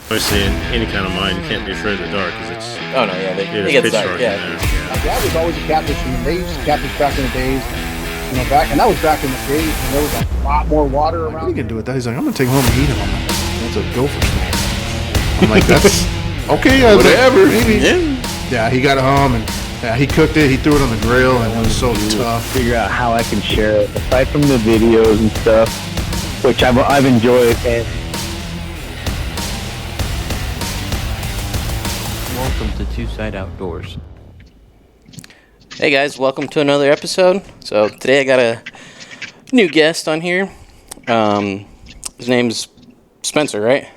Obviously, in any kind of mine, you can't be afraid of the dark because it's. Oh no, yeah, It get is pitch dark. dark Yeah. in there. My dad was always a catfisherman. They used to catfish back in the days, and that was back in the days when there was a lot more water around. What are you gonna do with that? He's like, I'm gonna take him home and eat him. I'm like, that's a gopher snake. I'm like, that's okay. Whatever, maybe. Yeah, he got it home and he cooked it. He threw it on the grill and it was so tough. Figure out how I can share it aside from the videos and stuff, which I've enjoyed. And Welcome to Two Side Outdoors. Hey guys, welcome to another episode. So today I got a new guest on here. His name's Spencer, right?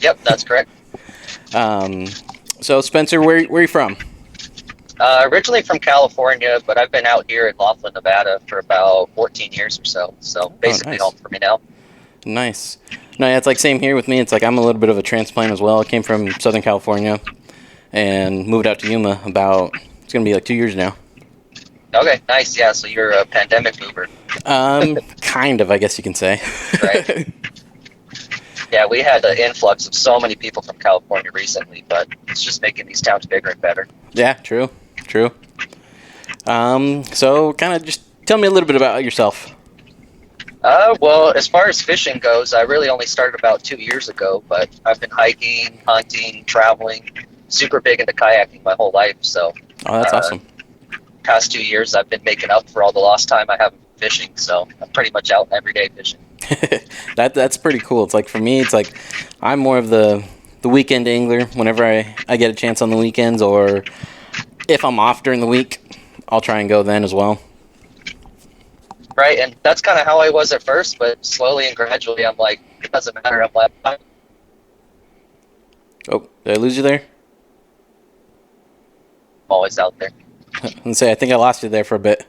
Yep, that's correct. So Spencer, where are you from? Originally from California, but I've been out here in Laughlin, Nevada for about 14 years or so. So basically nice. home for me now. Nice. No, yeah, it's like same here with me. It's like I'm a little bit of a transplant as well. I came from Southern California and moved out to Yuma it's going to be like 2 years now. Okay, nice. Yeah, so you're a pandemic mover. Kind of, I guess you can say. Right. Yeah, we had an influx of so many people from California recently, but it's just making these towns bigger and better. Yeah, true. So kind of just tell me a little bit about yourself. Well, as far as fishing goes, I really only started about 2 years ago, but I've been hiking, hunting, traveling, super big into kayaking my whole life. So, Oh, that's awesome. Past 2 years, I've been making up for all the lost time I haven't been fishing. So I'm pretty much out every day fishing. That's pretty cool. It's like for me, it's like I'm more of the weekend angler. Whenever I get a chance on the weekends, or if I'm off during the week, I'll try and go then as well. Right, and that's kind of how I was at first, but slowly and gradually, I'm like, it doesn't matter. I'm like, I'm Oh, did I lose you there? always out there. I think I lost you there for a bit.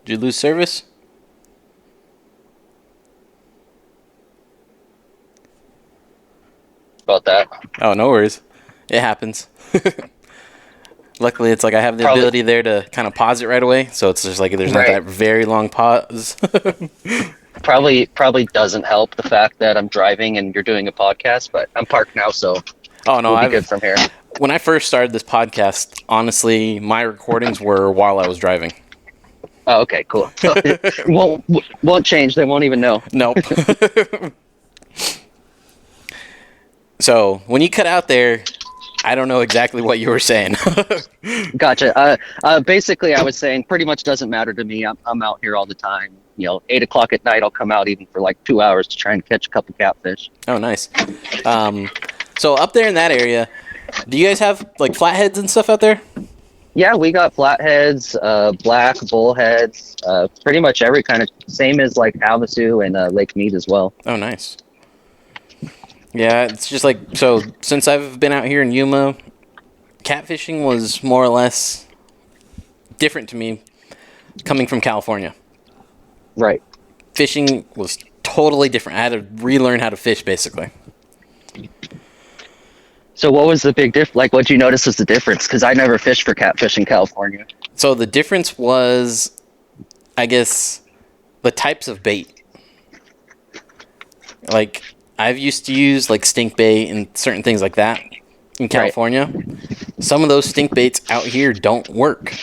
Did you lose service? About that. Oh, no worries. It happens. Luckily, it's like I have the Probably. ability there to kind of pause it right away, so it's just like there's not Right. that very long pause. Probably doesn't help the fact that I'm driving and you're doing a podcast, but I'm parked now, so Oh no, we'll be good from here. when I first started this podcast, honestly, my recordings were while I was driving. Oh, okay, cool. won't change. They won't even know. Nope. So when you cut out there, I don't know exactly what you were saying. Gotcha. Basically, I was saying pretty much doesn't matter to me. I'm out here all the time. 8 o'clock at night, I'll come out even for like 2 hours to try and catch a couple catfish. Oh, nice. So up there in that area, do you guys have like flatheads and stuff out there? Yeah, we got flatheads, black bullheads, pretty much every kind of, same as like Havasu and Lake Mead as well. Oh, nice. Yeah, it's just like, so since I've been out here in Yuma, catfishing was more or less different to me coming from California. Right. Fishing was totally different. I had to relearn how to fish, basically. So what was the big difference? Like, what you notice was the difference? Because I never fished for catfish in California. So the difference was, I guess, the types of bait. Like, I've used to use like stink bait and certain things like that in California. Right. Some of those stink baits out here don't work.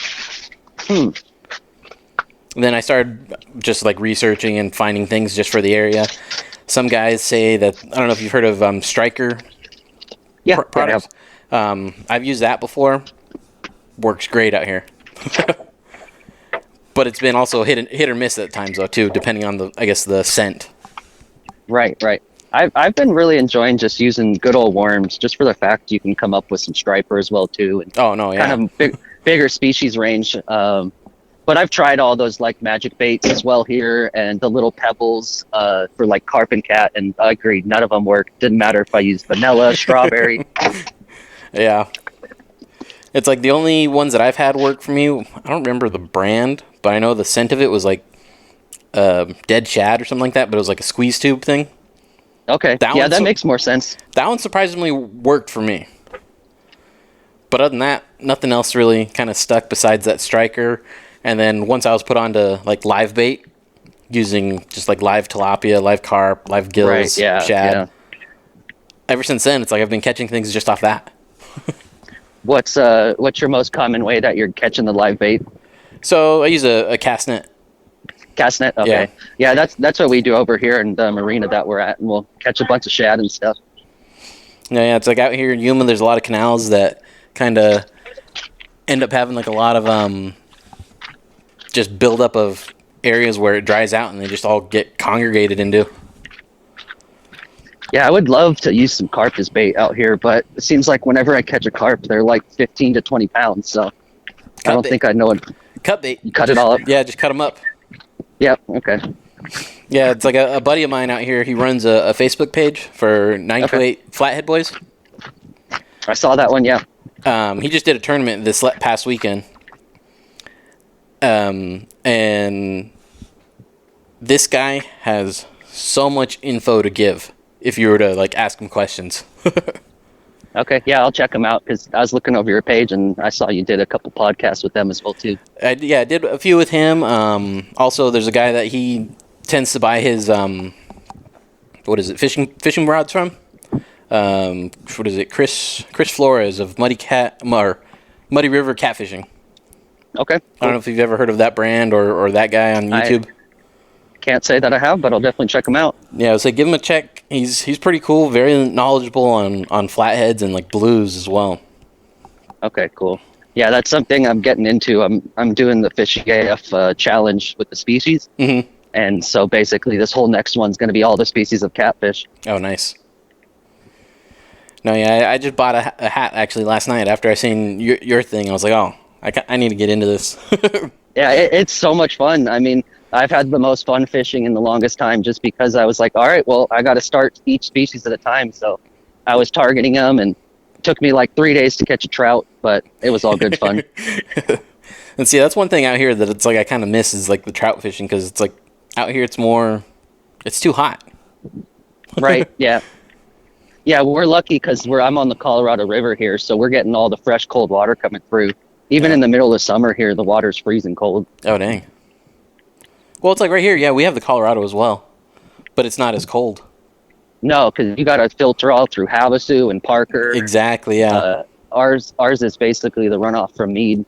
Then I started just like researching and finding things just for the area. Some guys say that, I don't know if you've heard of Striker products. I've used that before. Works great out here. But it's been also hit or miss at times though too, depending on the scent. Right. I've been really enjoying just using good old worms, just for the fact you can come up with some striper as well too, and kind of bigger species range. But I've tried all those like magic baits as well here, and the little pebbles for like carp and cat, and I agree, none of them work. Didn't matter if I used vanilla, strawberry. Yeah, it's like the only ones that I've had work for me. I don't remember the brand, but I know the scent of it was like dead shad or something like that. But it was like a squeeze tube thing. Okay. That makes more sense. That one surprisingly worked for me. But other than that, nothing else really kind of stuck besides that striker. And then once I was put onto like live bait, using just like live tilapia, live carp, live gills, shad. Yeah. Ever since then, it's like I've been catching things just off that. What's your most common way that you're catching the live bait? So I use a cast net. Cast net? Okay. Yeah, that's what we do over here in the marina that we're at, and we'll catch a bunch of shad and stuff. Yeah, it's like out here in Yuma, there's a lot of canals that kind of end up having like a lot of just buildup of areas where it dries out and they just all get congregated into. Yeah, I would love to use some carp as bait out here, but it seems like whenever I catch a carp, they're like 15 to 20 pounds, so I don't think I know it. Cut bait. You cut it all up? Yeah, just cut them up. Yep, okay. Yeah, it's like a buddy of mine out here. He runs a Facebook page for 928 Flathead Boys. I saw that one, yeah. He just did a tournament this past weekend. And this guy has so much info to give if you were to like ask him questions. Okay, yeah, I'll check him out because I was looking over your page and I saw you did a couple podcasts with them as well too. I did a few with him. Also, there's a guy that he tends to buy his fishing rods from. What is it? Chris Flores of Muddy River Catfishing. Okay. Cool. I don't know if you've ever heard of that brand or that guy on YouTube. Can't say that I have, but I'll definitely check him out. Yeah, so give him a check. He's pretty cool, very knowledgeable on flatheads and like blues as well. Okay, cool. Yeah, that's something I'm getting into. I'm doing the Fishing AF challenge with the species. Mm-hmm. And so basically this whole next one's going to be all the species of catfish. Oh, nice. No, yeah, I just bought a hat actually last night after I seen your thing. I was like, oh, I need to get into this. Yeah, it's so much fun. I mean, I've had the most fun fishing in the longest time just because I was like, all right, well, I got to start each species at a time. So I was targeting them, and it took me like 3 days to catch a trout, but it was all good fun. And see, that's one thing out here that it's like I kind of miss is like the trout fishing, because it's like out here it's too hot. Right, yeah. Yeah, we're lucky because I'm on the Colorado River here, so we're getting all the fresh, cold water coming through. Even in the middle of summer here, the water's freezing cold. Oh, dang. Well, it's like right here, yeah, we have the Colorado as well, but it's not as cold. No, because you got to filter all through Havasu and Parker. Exactly, yeah. Ours is basically the runoff from Meade.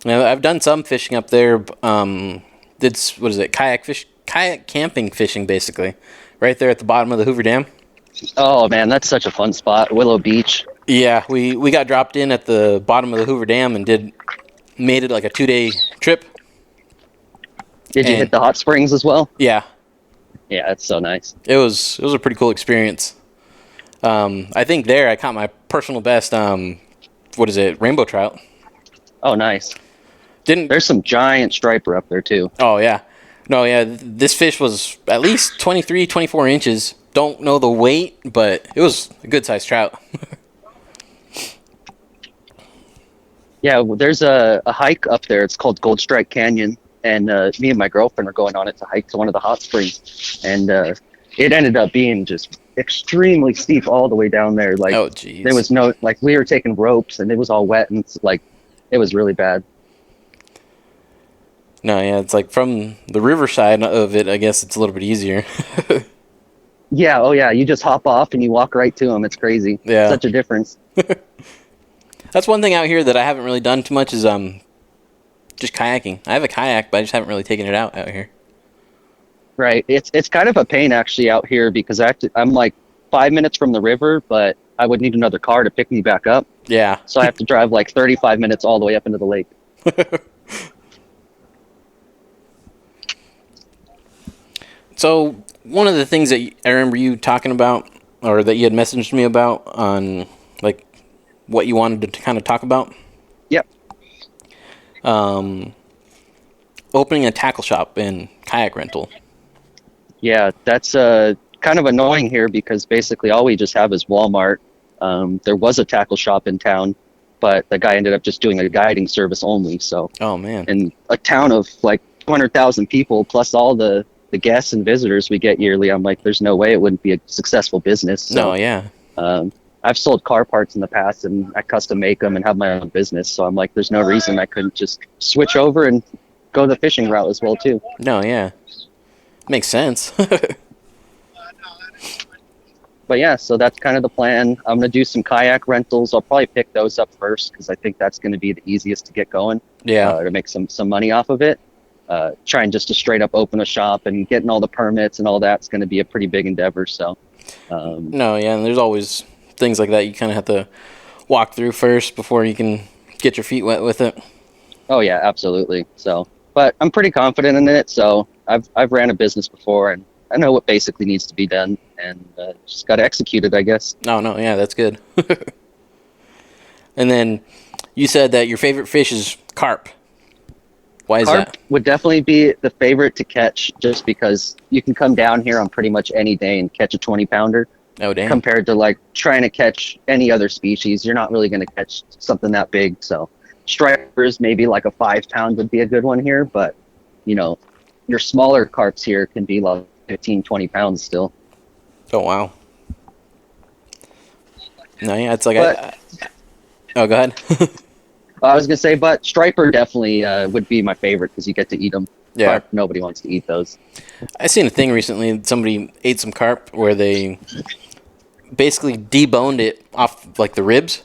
Now, I've done some fishing up there. Kayak camping fishing, basically. Right there at the bottom of the Hoover Dam. Oh, man, that's such a fun spot. Willow Beach. Yeah, we got dropped in at the bottom of the Hoover Dam and made it like a 2-day trip. Did you hit the hot springs as well? Yeah. Yeah, it's so nice. It was a pretty cool experience. I think there I caught my personal best, rainbow trout. Oh, nice. There's some giant striper up there, too. Oh, yeah. No, yeah, this fish was at least 23, 24 inches. Don't know the weight, but it was a good-sized trout. Yeah, there's a hike up there. It's called Gold Strike Canyon, and me and my girlfriend are going on it to hike to one of the hot springs, and it ended up being just extremely steep all the way down there. Like, oh, geez. There was no, like, we were taking ropes, and it was all wet, and like, it was really bad. No, yeah, it's like from the riverside of it, I guess it's a little bit easier. Yeah, oh yeah, you just hop off and you walk right to them. It's crazy. Yeah. Such a difference. That's one thing out here that I haven't really done too much is just kayaking. I have a kayak, but I just haven't really taken it out here. Right. It's kind of a pain actually out here because I'm like 5 minutes from the river, but I would need another car to pick me back up. Yeah. So I have to drive like 35 minutes all the way up into the lake. So one of the things that I remember you talking about, or that you had messaged me about on like what you wanted to kind of talk about. Yep. Opening a tackle shop and kayak rental. Yeah, that's kind of annoying here because basically all we just have is Walmart. There was a tackle shop in town, but the guy ended up just doing a guiding service only. So. Oh man. In a town of like 200,000 people plus all the guests and visitors we get yearly, I'm like, there's no way it wouldn't be a successful business. So, no, yeah. I've sold car parts in the past, and I custom make them and have my own business. So I'm like, there's no reason I couldn't just switch over and go the fishing route as well too. No, yeah, makes sense. But yeah, so that's kind of the plan. I'm gonna do some kayak rentals. I'll probably pick those up first because I think that's gonna be the easiest to get going. Yeah, to make some money off of it. Trying just to straight up open a shop and getting all the permits and all that's going to be a pretty big endeavor. So, no, yeah, and there's always things like that you kind of have to walk through first before you can get your feet wet with it. Oh yeah, absolutely. So, but I'm pretty confident in it. So I've ran a business before and I know what basically needs to be done and just got to execute it, I guess. No, yeah, that's good. And then you said that your favorite fish is carp. Why is Carp that? would definitely be the favorite to catch just because you can come down here on pretty much any day and catch a 20-pounder. Oh, damn. Compared to like trying to catch any other species, you're not really going to catch something that big. So stripers, maybe like a 5-pound would be a good one here. But, you know, your smaller carps here can be like 15, 20 pounds still. Oh, wow. No, yeah, it's like... Oh, go ahead. I was going to say, but striper definitely would be my favorite because you get to eat them. Yeah. Carp, nobody wants to eat those. I seen a thing recently. Somebody ate some carp where they basically deboned it off, like, the ribs.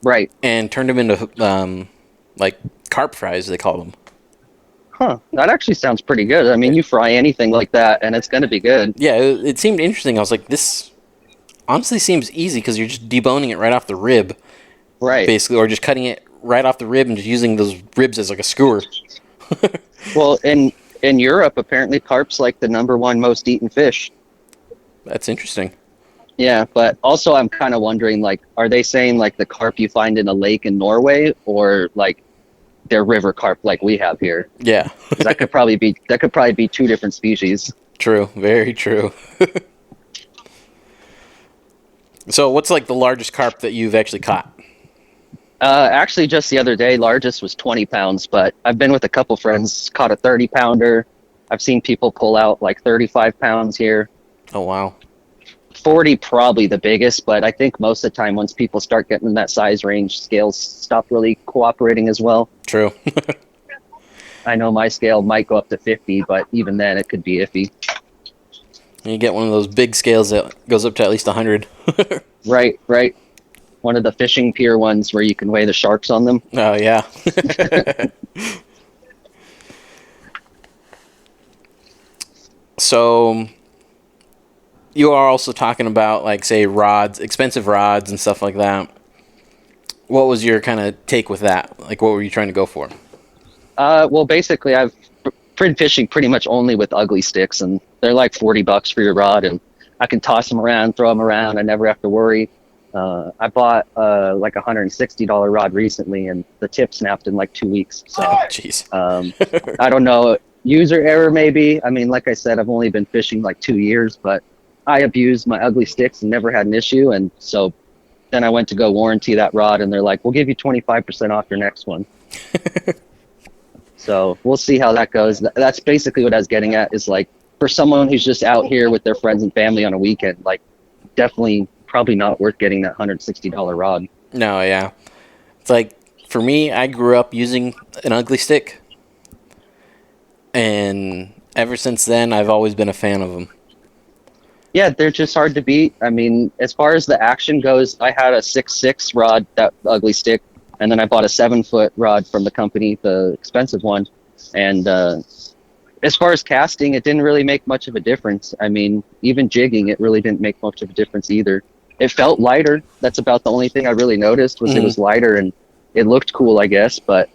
Right. And turned them into, like, carp fries, they call them. Huh. That actually sounds pretty good. I mean, you fry anything like that, and it's going to be good. Yeah, it seemed interesting. I was like, this honestly seems easy because you're just deboning it right off the rib. Right. Basically, or just cutting it right off the rib and just using those ribs as like a skewer. Well, in Europe, apparently carp's like the #1 most eaten fish. That's interesting. Yeah, but also I'm kind of wondering, like, are they saying like the carp you find in a lake in Norway, or like they're river carp like we have here? Yeah. 'Cause that could probably be two different species. True. Very true. So, what's like the largest carp that you've actually caught? Actually, just the other day, largest was 20 pounds, but I've been with a couple friends, caught a 30-pounder. I've seen people pull out like 35 pounds here. Oh, wow. 40 probably the biggest, but I think most of the time once people start getting in that size range, scales stop really cooperating as well. True. I know my scale might go up to 50, but even then it could be iffy. You get one of those big scales that goes up to at least 100. Right. One of the fishing pier ones where you can weigh the sharks on them. Oh, yeah. So, you are also talking about, like, say, rods, expensive rods and stuff like that. What was your kind of take with that? Like, what were you trying to go for? Well, basically, I've been fishing pretty much only with ugly sticks, and they're like $40 for your rod, and I can toss them around, throw them around. I never have to worry. I bought like a $160 rod recently, and the tip snapped in like 2 weeks. So, jeez. I don't know, user error maybe. I mean, like I said, I've only been fishing like 2 years, but I abused my ugly sticks and never had an issue. And so then I went to go warranty that rod, and they're like, "We'll give you 25% off your next one." So we'll see how that goes. That's basically what I was getting at. Is like for someone who's just out here with their friends and family on a weekend, like definitely. Probably not worth getting that $160 rod. No, yeah. It's like, for me, I grew up using an ugly stick. And ever since then, I've always been a fan of them. Yeah, they're just hard to beat. I mean, as far as the action goes, I had a 6.6 rod, that ugly stick. And then I bought a 7-foot rod from the company, the expensive one. And as far as casting, it didn't really make much of a difference. I mean, even jigging, it really didn't make much of a difference either. It felt lighter. That's about the only thing I really noticed was it was lighter and it looked cool, I guess. But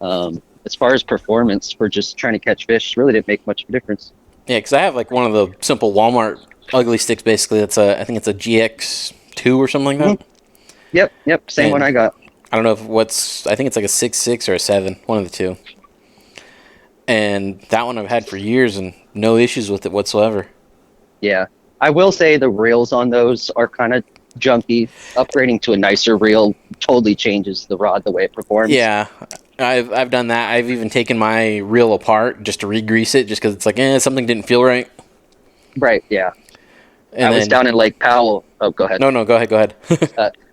as far as performance for just trying to catch fish, really didn't make much of a difference. Yeah, because I have like one of the simple Walmart ugly sticks. Basically, I think it's a GX2 or something like that. Yep. Same one I got. I don't know I think it's like a 6.6 or a 7, one of the two. And that one I've had for years and no issues with it whatsoever. Yeah. I will say the reels on those are kind of junky. Upgrading to a nicer reel totally changes the rod, the way it performs. Yeah, I've done that. I've even taken my reel apart just to re-grease it, just because it's like, something didn't feel right. Right, yeah. And I was down in Lake Powell Oh, go ahead. No, go ahead.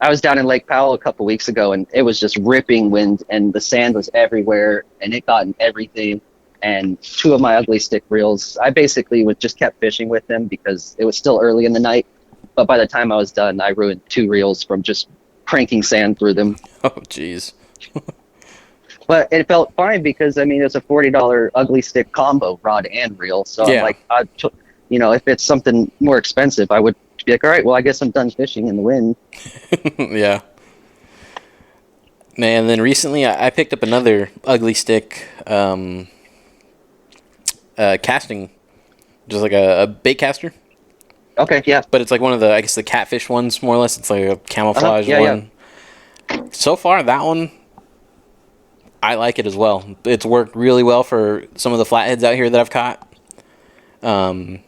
I was down in Lake Powell a couple weeks ago, and it was just ripping wind, and the sand was everywhere, and it got in everything. And 2 of my ugly stick reels, I basically just kept fishing with them because it was still early in the night. But by the time I was done, I ruined 2 reels from just cranking sand through them. Oh, jeez. But it felt fine because, I mean, it's a $40 ugly stick combo, rod and reel. So yeah. I'm like, if it's something more expensive, I would be like, all right, well, I guess I'm done fishing in the wind. Yeah. Man, then recently I picked up another ugly stick casting, just like a bait caster. Okay, yeah. But it's like one of the, I guess, the catfish ones, more or less. It's like a camouflage one. Yeah. So far, that one, I like it as well. It's worked really well for some of the flatheads out here that I've caught. And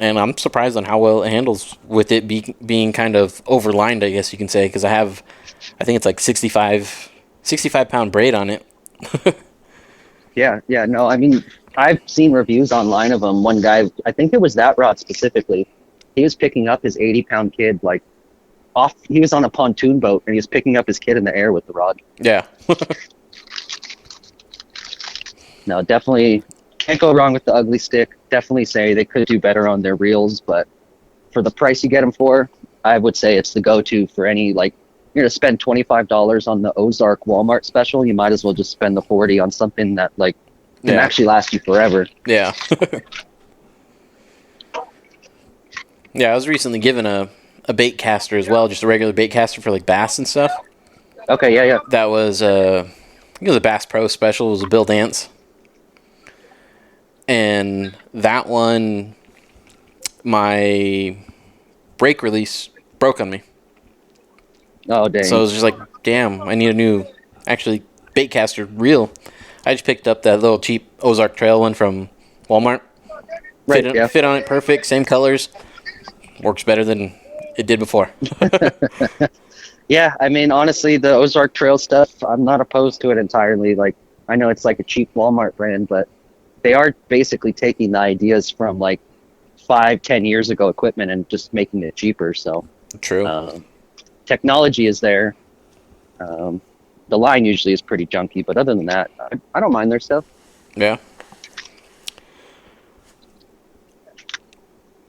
I'm surprised on how well it handles with it being kind of overlined, I guess you can say, because I think it's like 65 pound braid on it. Yeah, no, I mean, I've seen reviews online of them. One guy, I think it was that rod specifically, he was picking up his 80-pound kid, like, he was on a pontoon boat, and he was picking up his kid in the air with the rod. Yeah. No, definitely can't go wrong with the ugly stick. Definitely say they could do better on their reels, but for the price you get them for, I would say it's the go-to for any, like, you're going to spend $25 on the Ozark Walmart special, you might as well just spend the $40 on something that, like, can actually last you forever. Yeah. Yeah, I was recently given a bait caster as well, just a regular bait caster for, like, bass and stuff. Okay, yeah. That was, I think it was a Bass Pro special. It was a Bill Dance. And that one, my brake release broke on me. Oh, dang. So I was just like, damn, I need a new, actually, bait caster reel. I just picked up that little cheap Ozark Trail one from Walmart. Right, fit on it perfect, same colors. Works better than it did before. Yeah, I mean, honestly, the Ozark Trail stuff, I'm not opposed to it entirely. Like, I know it's like a cheap Walmart brand, but they are basically taking the ideas from like 5-10 years ago equipment and just making it cheaper. So true. Technology is there. The line usually is pretty junky, but other than that, I don't mind their stuff. Yeah.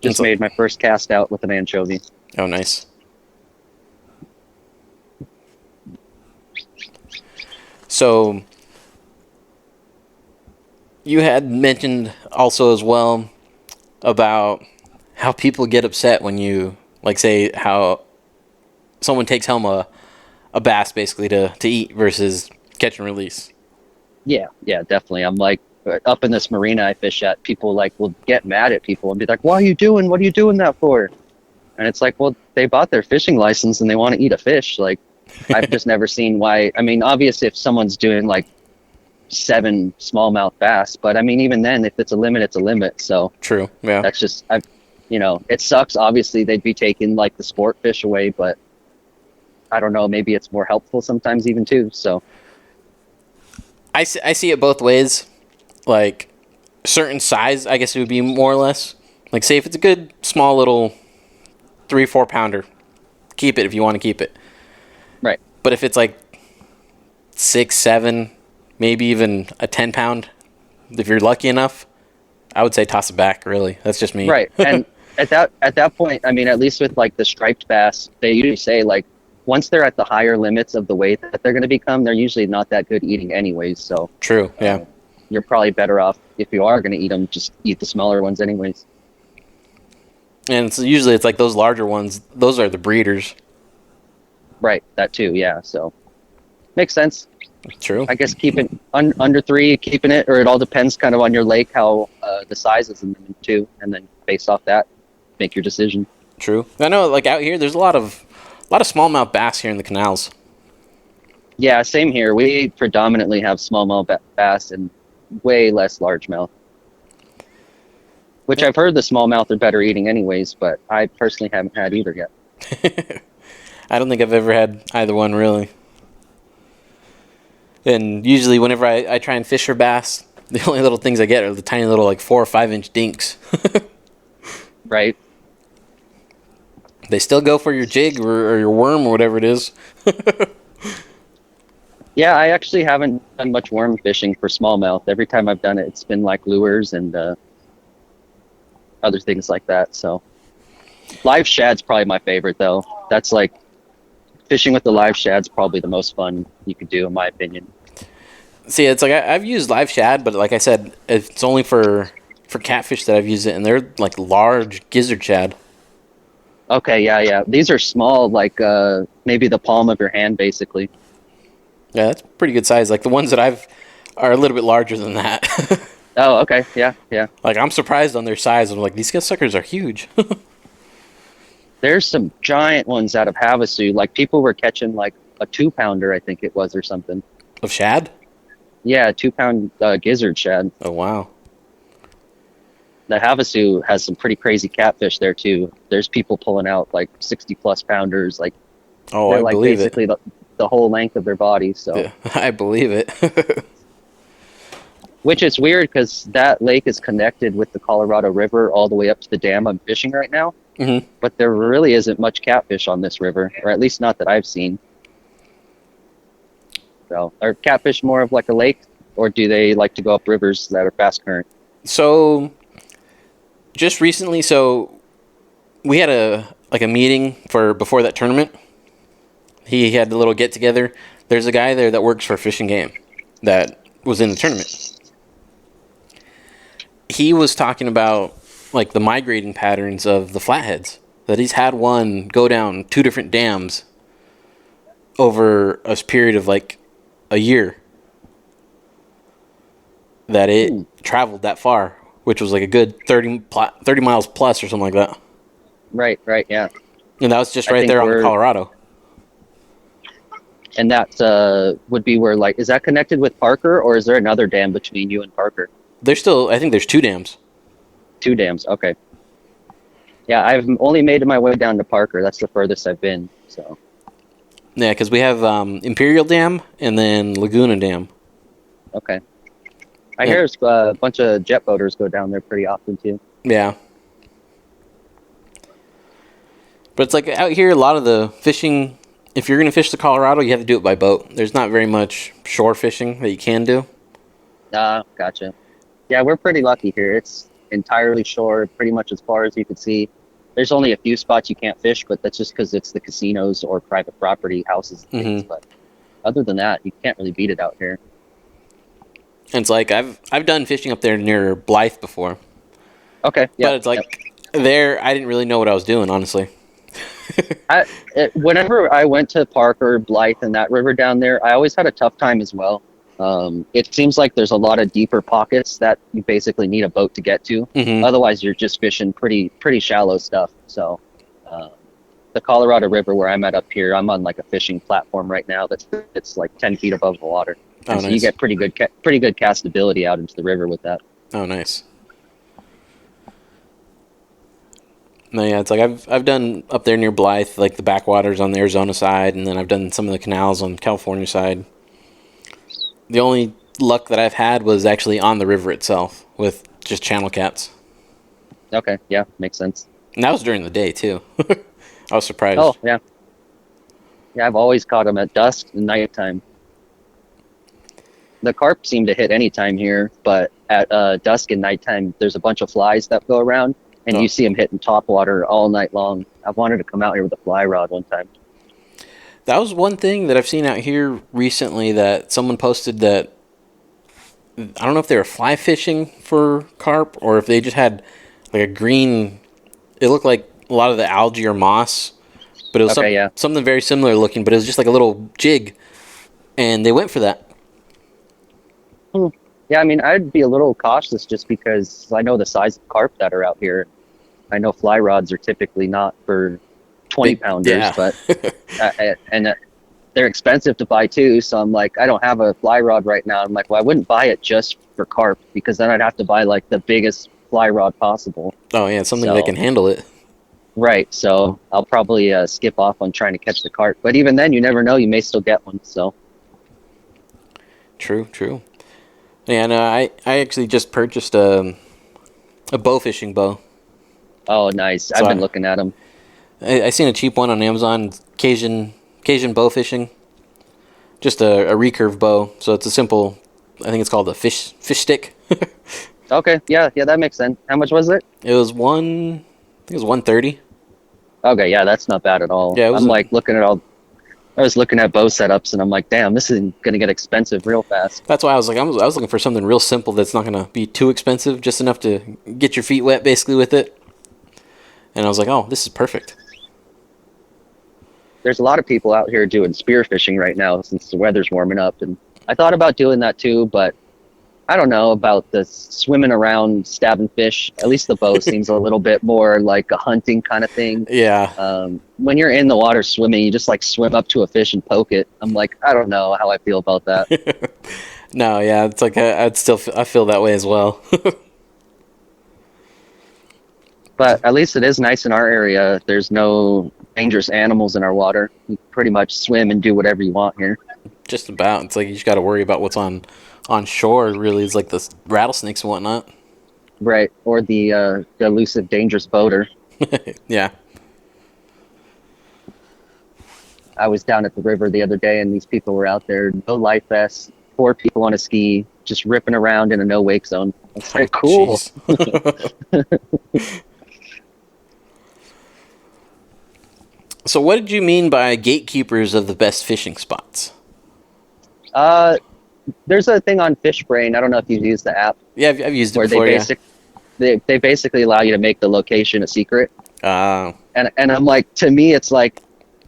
Just made my first cast out with an anchovy. Oh, nice. So you had mentioned also as well about how people get upset when you, like, say how someone takes home a bass basically to eat versus catch and release. Yeah, definitely. I'm like, up in this marina I fish at, people like will get mad at people and be like, what are you doing that for? And it's like, well, they bought their fishing license and they want to eat a fish. Like, I've just never seen why. I mean, obviously if someone's doing like 7 smallmouth bass, but I mean, even then, if it's a limit, it's a limit. So true. Yeah. That's just, it sucks. Obviously they'd be taking like the sport fish away, but I don't know, maybe it's more helpful sometimes even too. So I see it both ways. Like, certain size, I guess it would be more or less. Like, say if it's a good small little 3-4 pounder, keep it if you want to keep it. Right. But if it's like 6, 7, maybe even a 10 pound, if you're lucky enough, I would say toss it back, really. That's just me. Right. And at that point, I mean, at least with like the striped bass, they usually say like once they're at the higher limits of the weight that they're going to become, they're usually not that good eating anyways. So true. Yeah. You're probably better off, if you are going to eat them, just eat the smaller ones anyways. And so usually it's like those larger ones, those are the breeders. Right, that too, yeah. So makes sense. True. I guess keeping under 3, keeping it, or it all depends kind of on your lake, how the size is in them too, and then based off that, make your decision. True. I know, like out here, there's a lot of smallmouth bass here in the canals. Yeah, same here. We predominantly have smallmouth bass and way less largemouth. Which I've heard the smallmouth are better eating anyways, but I personally haven't had either yet. I don't think I've ever had either one, really. And usually whenever I try and fish for bass, the only little things I get are the tiny little, like, 4 or 5 inch dinks. Right. They still go for your jig or your worm or whatever it is. Yeah, I actually haven't done much worm fishing for smallmouth. Every time I've done it, it's been like lures and other things like that. So live shad's probably my favorite, though. That's like fishing with the live shad's probably the most fun you could do, in my opinion. See, it's like I've used live shad, but like I said, it's only for catfish that I've used it, and they're like large gizzard shad. Okay, yeah. These are small, like maybe the palm of your hand, basically. Yeah, that's pretty good size. Like the ones that I've are a little bit larger than that. Oh, okay, yeah. Like I'm surprised on their size. I'm like, these suckers are huge. There's some giant ones out of Havasu. Like people were catching like a 2-pounder, I think it was, or something. Of shad? Yeah, 2-pound gizzard shad. Oh wow. The Havasu has some pretty crazy catfish there too. There's people pulling out like 60+ pounders. Like, oh, they're I like believe basically it. The whole length of their body. So, yeah, I believe it. which is weird because that lake is connected with the Colorado River all the way up to the dam I'm fishing right now. Mm-hmm. But there really isn't much catfish on this river, or at least not that I've seen. So, are catfish more of like a lake, or do they like to go up rivers that are fast current? So, just recently, we had a meeting before that tournament. He had a little get together. There's a guy there that works for Fish and Game that was in the tournament. He was talking about like the migrating patterns of the flatheads. That he's had one go down 2 different dams over a period of like a year. That it traveled that far, which was like a good 30 miles plus or something like that. Right, yeah. And that was just right there on Colorado. And that would be where, like, is that connected with Parker, or is there another dam between you and Parker? I think there's 2 dams. 2 dams, okay. Yeah, I've only made my way down to Parker. That's the furthest I've been, so. Yeah, because we have Imperial Dam and then Laguna Dam. Okay. I hear a bunch of jet boaters go down there pretty often, too. Yeah. But it's like out here, a lot of the fishing, if you're going to fish the Colorado, you have to do it by boat. There's not very much shore fishing that you can do. Gotcha. Yeah, we're pretty lucky here. It's entirely shore, pretty much as far as you can see. There's only a few spots you can't fish, but that's just because it's the casinos or private property, houses and things. But other than that, you can't really beat it out here. And it's like I've done fishing up there near Blythe before. Okay. Yeah. But it's like there, I didn't really know what I was doing, honestly. Whenever I went to Parker, Blythe, and that river down there, I always had a tough time as well. It seems like there's a lot of deeper pockets that you basically need a boat to get to. Otherwise, you're just fishing pretty shallow stuff. So, the Colorado River where I'm at up here, I'm on like a fishing platform right now it's like 10 feet above the water. Oh, so nice. you get pretty good castability out into the river with that. Oh, nice. No, yeah, it's like I've done up there near Blythe, like the backwaters on the Arizona side, and then I've done some of the canals on the California side. The only luck that I've had was actually on the river itself with just channel cats. Okay, yeah, makes sense. And that was during the day, too. I was surprised. Oh, yeah. Yeah, I've always caught them at dusk and nighttime. The carp seem to hit any time here, but at dusk and nighttime, there's a bunch of flies that go around, and you see them hitting top water all night long. I've wanted to come out here with a fly rod one time. That was one thing that I've seen out here recently that someone posted that, I don't know if they were fly fishing for carp or if they just had like a green, it looked like a lot of the algae or moss, but it was something very similar looking, but it was just like a little jig, and they went for that. Yeah, I mean, I'd be a little cautious just because I know the size of carp that are out here. I know fly rods are typically not for 20-pounders, but they're expensive to buy too. So I'm like, I don't have a fly rod right now. I'm like, well, I wouldn't buy it just for carp because then I'd have to buy like the biggest fly rod possible. Oh yeah, something that can handle it. Right. So I'll probably skip off on trying to catch the carp. But even then, you never know. You may still get one. So. True. Yeah, no, I actually just purchased a bow fishing bow. Oh, nice. So I've been looking at them. I seen a cheap one on Amazon, Cajun bow fishing. Just a recurve bow, so it's a simple. I think it's called a fish stick. Okay, yeah, that makes sense. How much was it? It was I think it was $130. Okay, yeah, that's not bad at all. Yeah, I'm like looking at all. I was looking at bow setups, and I'm like, damn, this is gonna get expensive real fast. That's why I was like, I was looking for something real simple that's not gonna be too expensive, just enough to get your feet wet, basically, with it. And I was like, oh, this is perfect. There's a lot of people out here doing spear fishing right now since the weather's warming up, and I thought about doing that too, but I don't know about the swimming around stabbing fish. At least the bow seems a little bit more like a hunting kind of thing. Yeah. When you're in the water swimming, you just like swim up to a fish and poke it. I'm like, I don't know how I feel about that. No, yeah, it's like I feel that way as well. But at least it is nice in our area. There's no dangerous animals in our water. You pretty much swim and do whatever you want here. Just about. It's like you just got to worry about what's on shore. Really, is like the rattlesnakes and whatnot. Right, or the elusive dangerous boater. Yeah. I was down at the river the other day, and these people were out there, no life vests, 4 people on a ski, just ripping around in a no wake zone. It's like, cool. So what did you mean by gatekeepers of the best fishing spots? There's a thing on FishBrain. I don't know if you've used the app. Yeah, I've used it before, they basically allow you to make the location a secret. And I'm like, to me, it's like,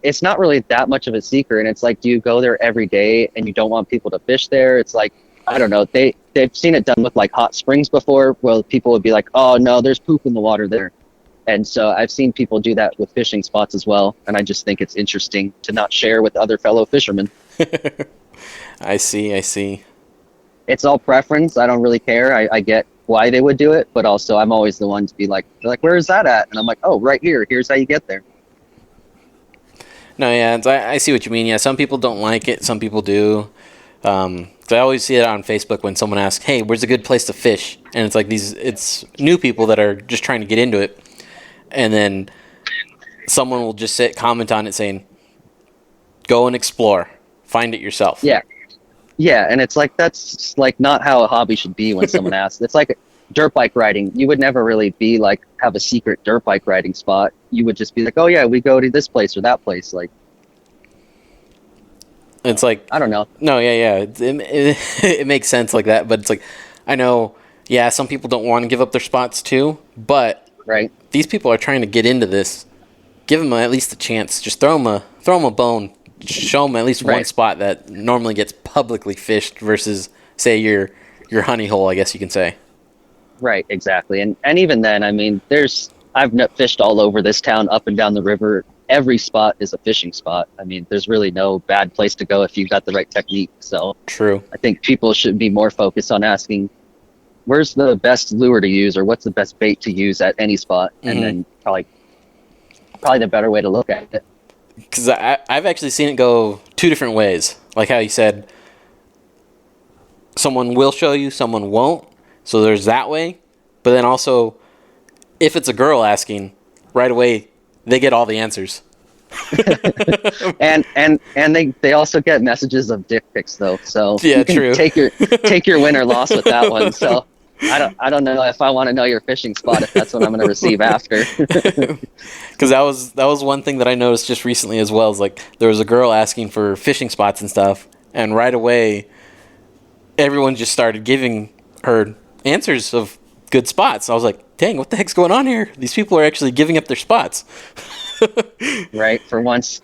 it's not really that much of a secret. And it's like, do you go there every day and you don't want people to fish there? It's like, I don't know. They've seen it done with like hot springs before, where people would be like, oh no, there's poop in the water there. And so I've seen people do that with fishing spots as well. And I just think it's interesting to not share with other fellow fishermen. I see. It's all preference. I don't really care. I get why they would do it, but also I'm always the one to be like, they're like, where is that at? And I'm like, oh, right here. Here's how you get there. No, yeah, I see what you mean. Yeah, some people don't like it. Some people do. I always see it on Facebook when someone asks, hey, where's a good place to fish? And it's like it's new people that are just trying to get into it. And then someone will just comment on it saying, go and explore. Find it yourself. Yeah. Yeah, and it's like, that's like not how a hobby should be when someone asks. It's like dirt bike riding. You would never really be like, have a secret dirt bike riding spot. You would just be like, oh yeah, we go to this place or that place. Like, it's like, I don't know. No, yeah. It makes sense like that, but it's like, I know, yeah, some people don't want to give up their spots too, but right, these people are trying to get into this. Give them at least a chance. Just throw them a bone. Show them at least one spot that normally gets publicly fished versus, say, your honey hole, I guess you can say. Right, exactly. And even then, I mean, I've fished all over this town, up and down the river. Every spot is a fishing spot. I mean, there's really no bad place to go if you've got the right technique. So true. I think people should be more focused on asking, where's the best lure to use, or what's the best bait to use at any spot, and then probably the better way to look at it. Because I've actually seen it go 2 different ways. Like how you said, someone will show you, someone won't. So there's that way. But then also, if it's a girl asking, right away, they get all the answers. and they also get messages of dick pics though. So yeah, you can true. take your win or loss with that one. So I don't know if I want to know your fishing spot if that's what I'm going to receive after. Because that was one thing that I noticed just recently as well. Is like there was a girl asking for fishing spots and stuff, and right away, everyone just started giving her answers of good spots. I was like, dang, what the heck's going on here? These people are actually giving up their spots. Right, for once.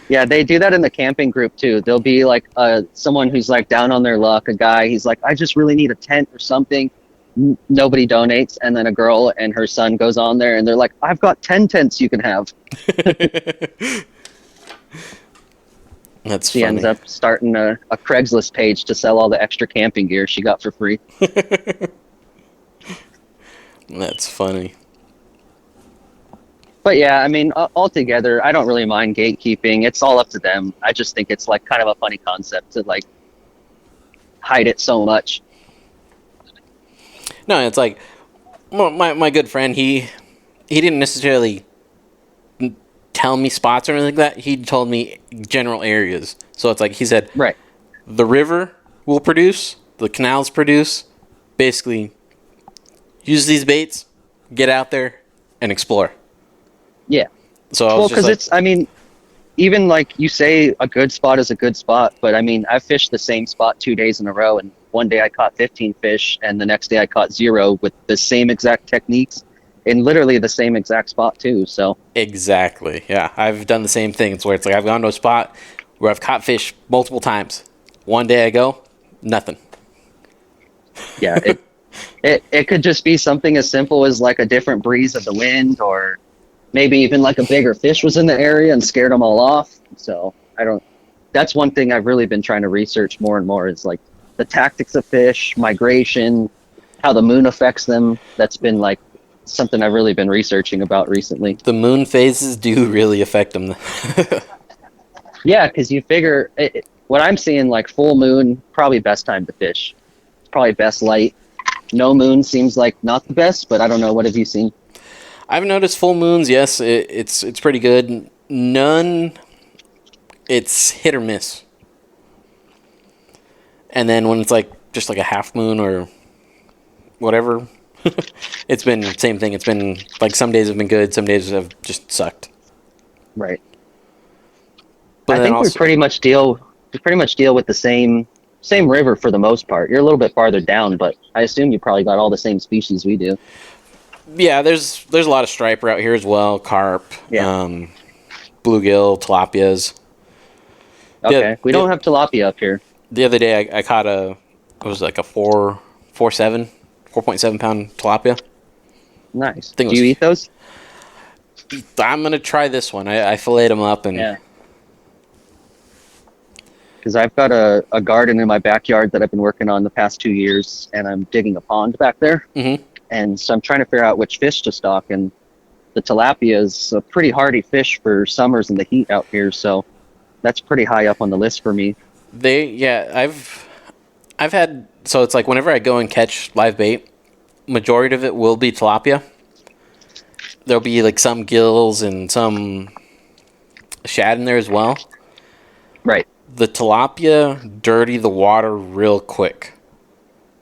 Yeah, they do that in the camping group too. There'll be like someone who's like down on their luck, a guy, he's like, I just really need a tent or something. Nobody donates, and then a girl and her son goes on there and they're like, I've got 10 tents you can have. That's she funny. ends up starting a Craigslist page to sell all the extra camping gear she got for free. That's funny. But yeah, I mean, altogether, I don't really mind gatekeeping. It's all up to them. I just think it's like kind of a funny concept to like hide it so much. No, it's like my good friend. He didn't necessarily tell me spots or anything like that. He told me general areas. So it's like he said, right, the river will produce, the canals produce. Basically, use these baits, get out there, and explore. Yeah. So I was well, just because I mean, even like you say, a good spot is a good spot, but I mean, I've fished the same spot 2 days in a row, and one day I caught 15 fish, and the next day I caught 0 with the same exact techniques, in literally the same exact spot too. So exactly, yeah, I've done the same thing. It's where it's like I've gone to a spot where I've caught fish multiple times. One day I go, nothing. yeah, it could just be something as simple as like a different breeze of the wind, or maybe even like a bigger fish was in the area and scared them all off. So that's one thing I've really been trying to research more and more, is like the tactics of fish, migration, how the moon affects them. That's been like something I've really been researching about recently. The moon phases do really affect them. Yeah, because you figure what I'm seeing, like full moon, probably best time to fish. It's probably best light. No moon seems like not the best, but I don't know. What have you seen? I've noticed full moons. Yes, it's pretty good. None, it's hit or miss. And then when it's like just like a half moon or whatever, it's been the same thing. It's been like some days have been good, some days have just sucked. Right. But I think we pretty much deal with the same river for the most part. You're a little bit farther down, but I assume you probably got all the same species we do. Yeah, there's a lot of striper out here as well. Carp, Yeah. bluegill, tilapias. Okay, we don't have tilapia up here. The other day I caught it was like a 4.7 pound tilapia. Nice. Do you eat those? I'm gonna try this one. I filleted them up and. Yeah. Because I've got a garden in my backyard that I've been working on the past 2 years, and I'm digging a pond back there. Mm-hmm. And so I'm trying to figure out which fish to stock, and the tilapia is a pretty hardy fish for summers and the heat out here, so that's pretty high up on the list for me. I've had, so it's like whenever I go and catch live bait, majority of it will be tilapia. There'll be like some gills and some shad in there as well. Right. The tilapia dirty the water real quick.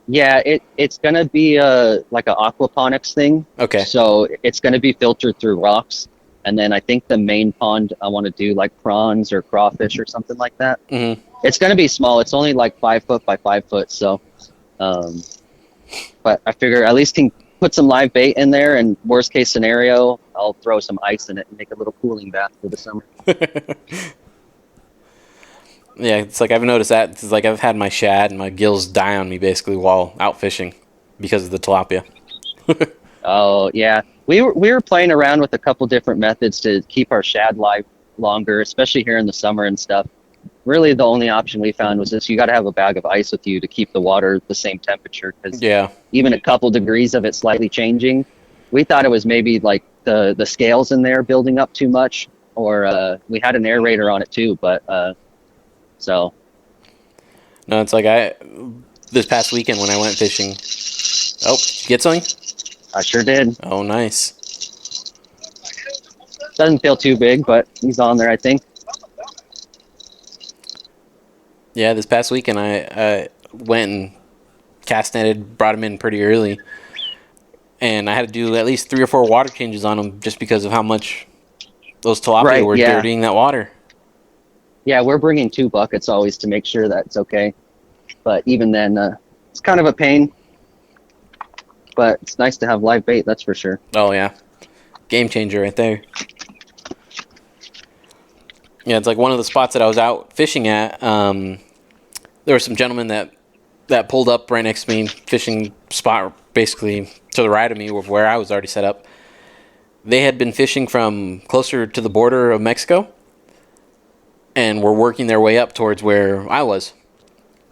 Yeah, it's gonna be like an aquaponics thing. Okay. So it's gonna be filtered through rocks, and then I think the main pond I want to do like prawns or crawfish or something like that. Mm-hmm. It's gonna be small. It's only like 5 foot by 5 foot. So, but I figure at least can put some live bait in there, and worst case scenario, I'll throw some ice in it and make a little cooling bath for the summer. Yeah, it's like I've noticed that. It's like I've had my shad and my gills die on me basically while out fishing because of the tilapia. Oh yeah, we were playing around with a couple different methods to keep our shad live longer, especially here in the summer and stuff. Really, the only option we found was this: you got to have a bag of ice with you to keep the water the same temperature. Because even a couple degrees of it slightly changing, we thought it was maybe like the scales in there building up too much, or we had an aerator on it too, but. So, no, it's like this past weekend when I went fishing. Oh, did you get something? I sure did. Oh, nice. Doesn't feel too big, but he's on there, I think. Yeah, this past weekend I went and cast netted, brought him in pretty early, and I had to do at least 3 or 4 water changes on him just because of how much those tilapia were dirtying that water. Yeah, we're bringing 2 buckets always to make sure that it's okay. But even then, it's kind of a pain. But it's nice to have live bait, that's for sure. Oh, yeah. Game changer right there. Yeah, it's like one of the spots that I was out fishing at. There were some gentlemen that pulled up right next to me, fishing spot basically to the right of me where I was already set up. They had been fishing from closer to the border of Mexico and were working their way up towards where I was.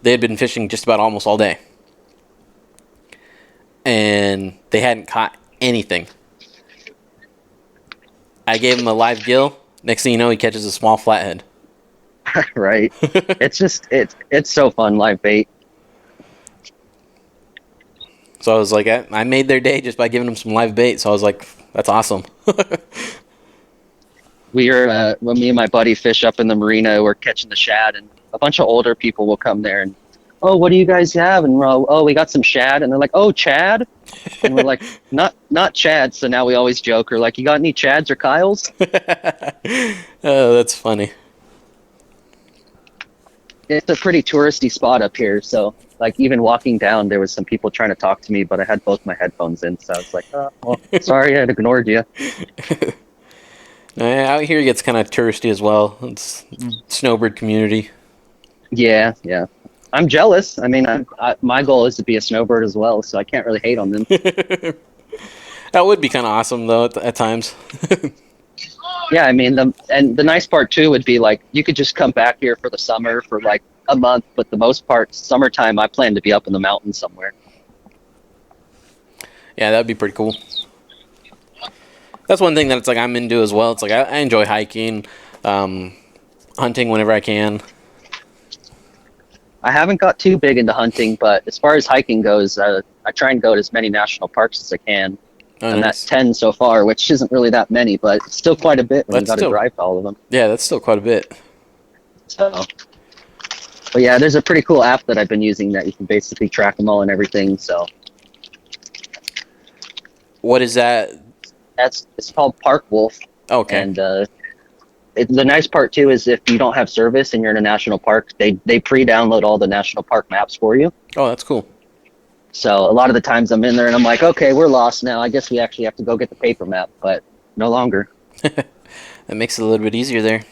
They had been fishing just about almost all day. And they hadn't caught anything. I gave him a live gill. Next thing you know, he catches a small flathead. Right. It's just, it's so fun, live bait. So I was like, I made their day just by giving them some live bait. So I was like, that's awesome. when me and my buddy fish up in the marina, we're catching the shad, and a bunch of older people will come there and, oh, what do you guys have? And we're all, oh, we got some shad, and they're like, oh, Chad, and we're like, not Chad. So now we always joke, we're like, you got any Chads or Kyles? Oh, that's funny. It's a pretty touristy spot up here, so like even walking down, there was some people trying to talk to me, but I had both my headphones in, so I was like, oh, well, sorry, I had ignored you. Out here it gets kind of touristy as well. It's snowbird community. Yeah. I'm jealous. I mean, my goal is to be a snowbird as well, so I can't really hate on them. That would be kind of awesome though at times. Yeah, I mean, the nice part too would be like you could just come back here for the summer for like a month, but the most part, summertime, I plan to be up in the mountains somewhere. Yeah, that'd be pretty cool. That's one thing that it's like I'm into as well. It's like I enjoy hiking, hunting whenever I can. I haven't got too big into hunting, but as far as hiking goes, I try and go to as many national parks as I can. Oh, and nice. that's 10 so far, which isn't really that many, but it's still quite a bit when you got to drive to all of them. Yeah, that's still quite a bit. So, but yeah, there's a pretty cool app that I've been using that you can basically track them all and everything. So, what is that? It's called Park Wolf. Okay. And the nice part too is if you don't have service and you're in a national park, they pre-download all the national park maps for you. Oh, that's cool. So a lot of the times I'm in there and I'm like, okay, we're lost now. I guess we actually have to go get the paper map, but no longer. That makes it a little bit easier there.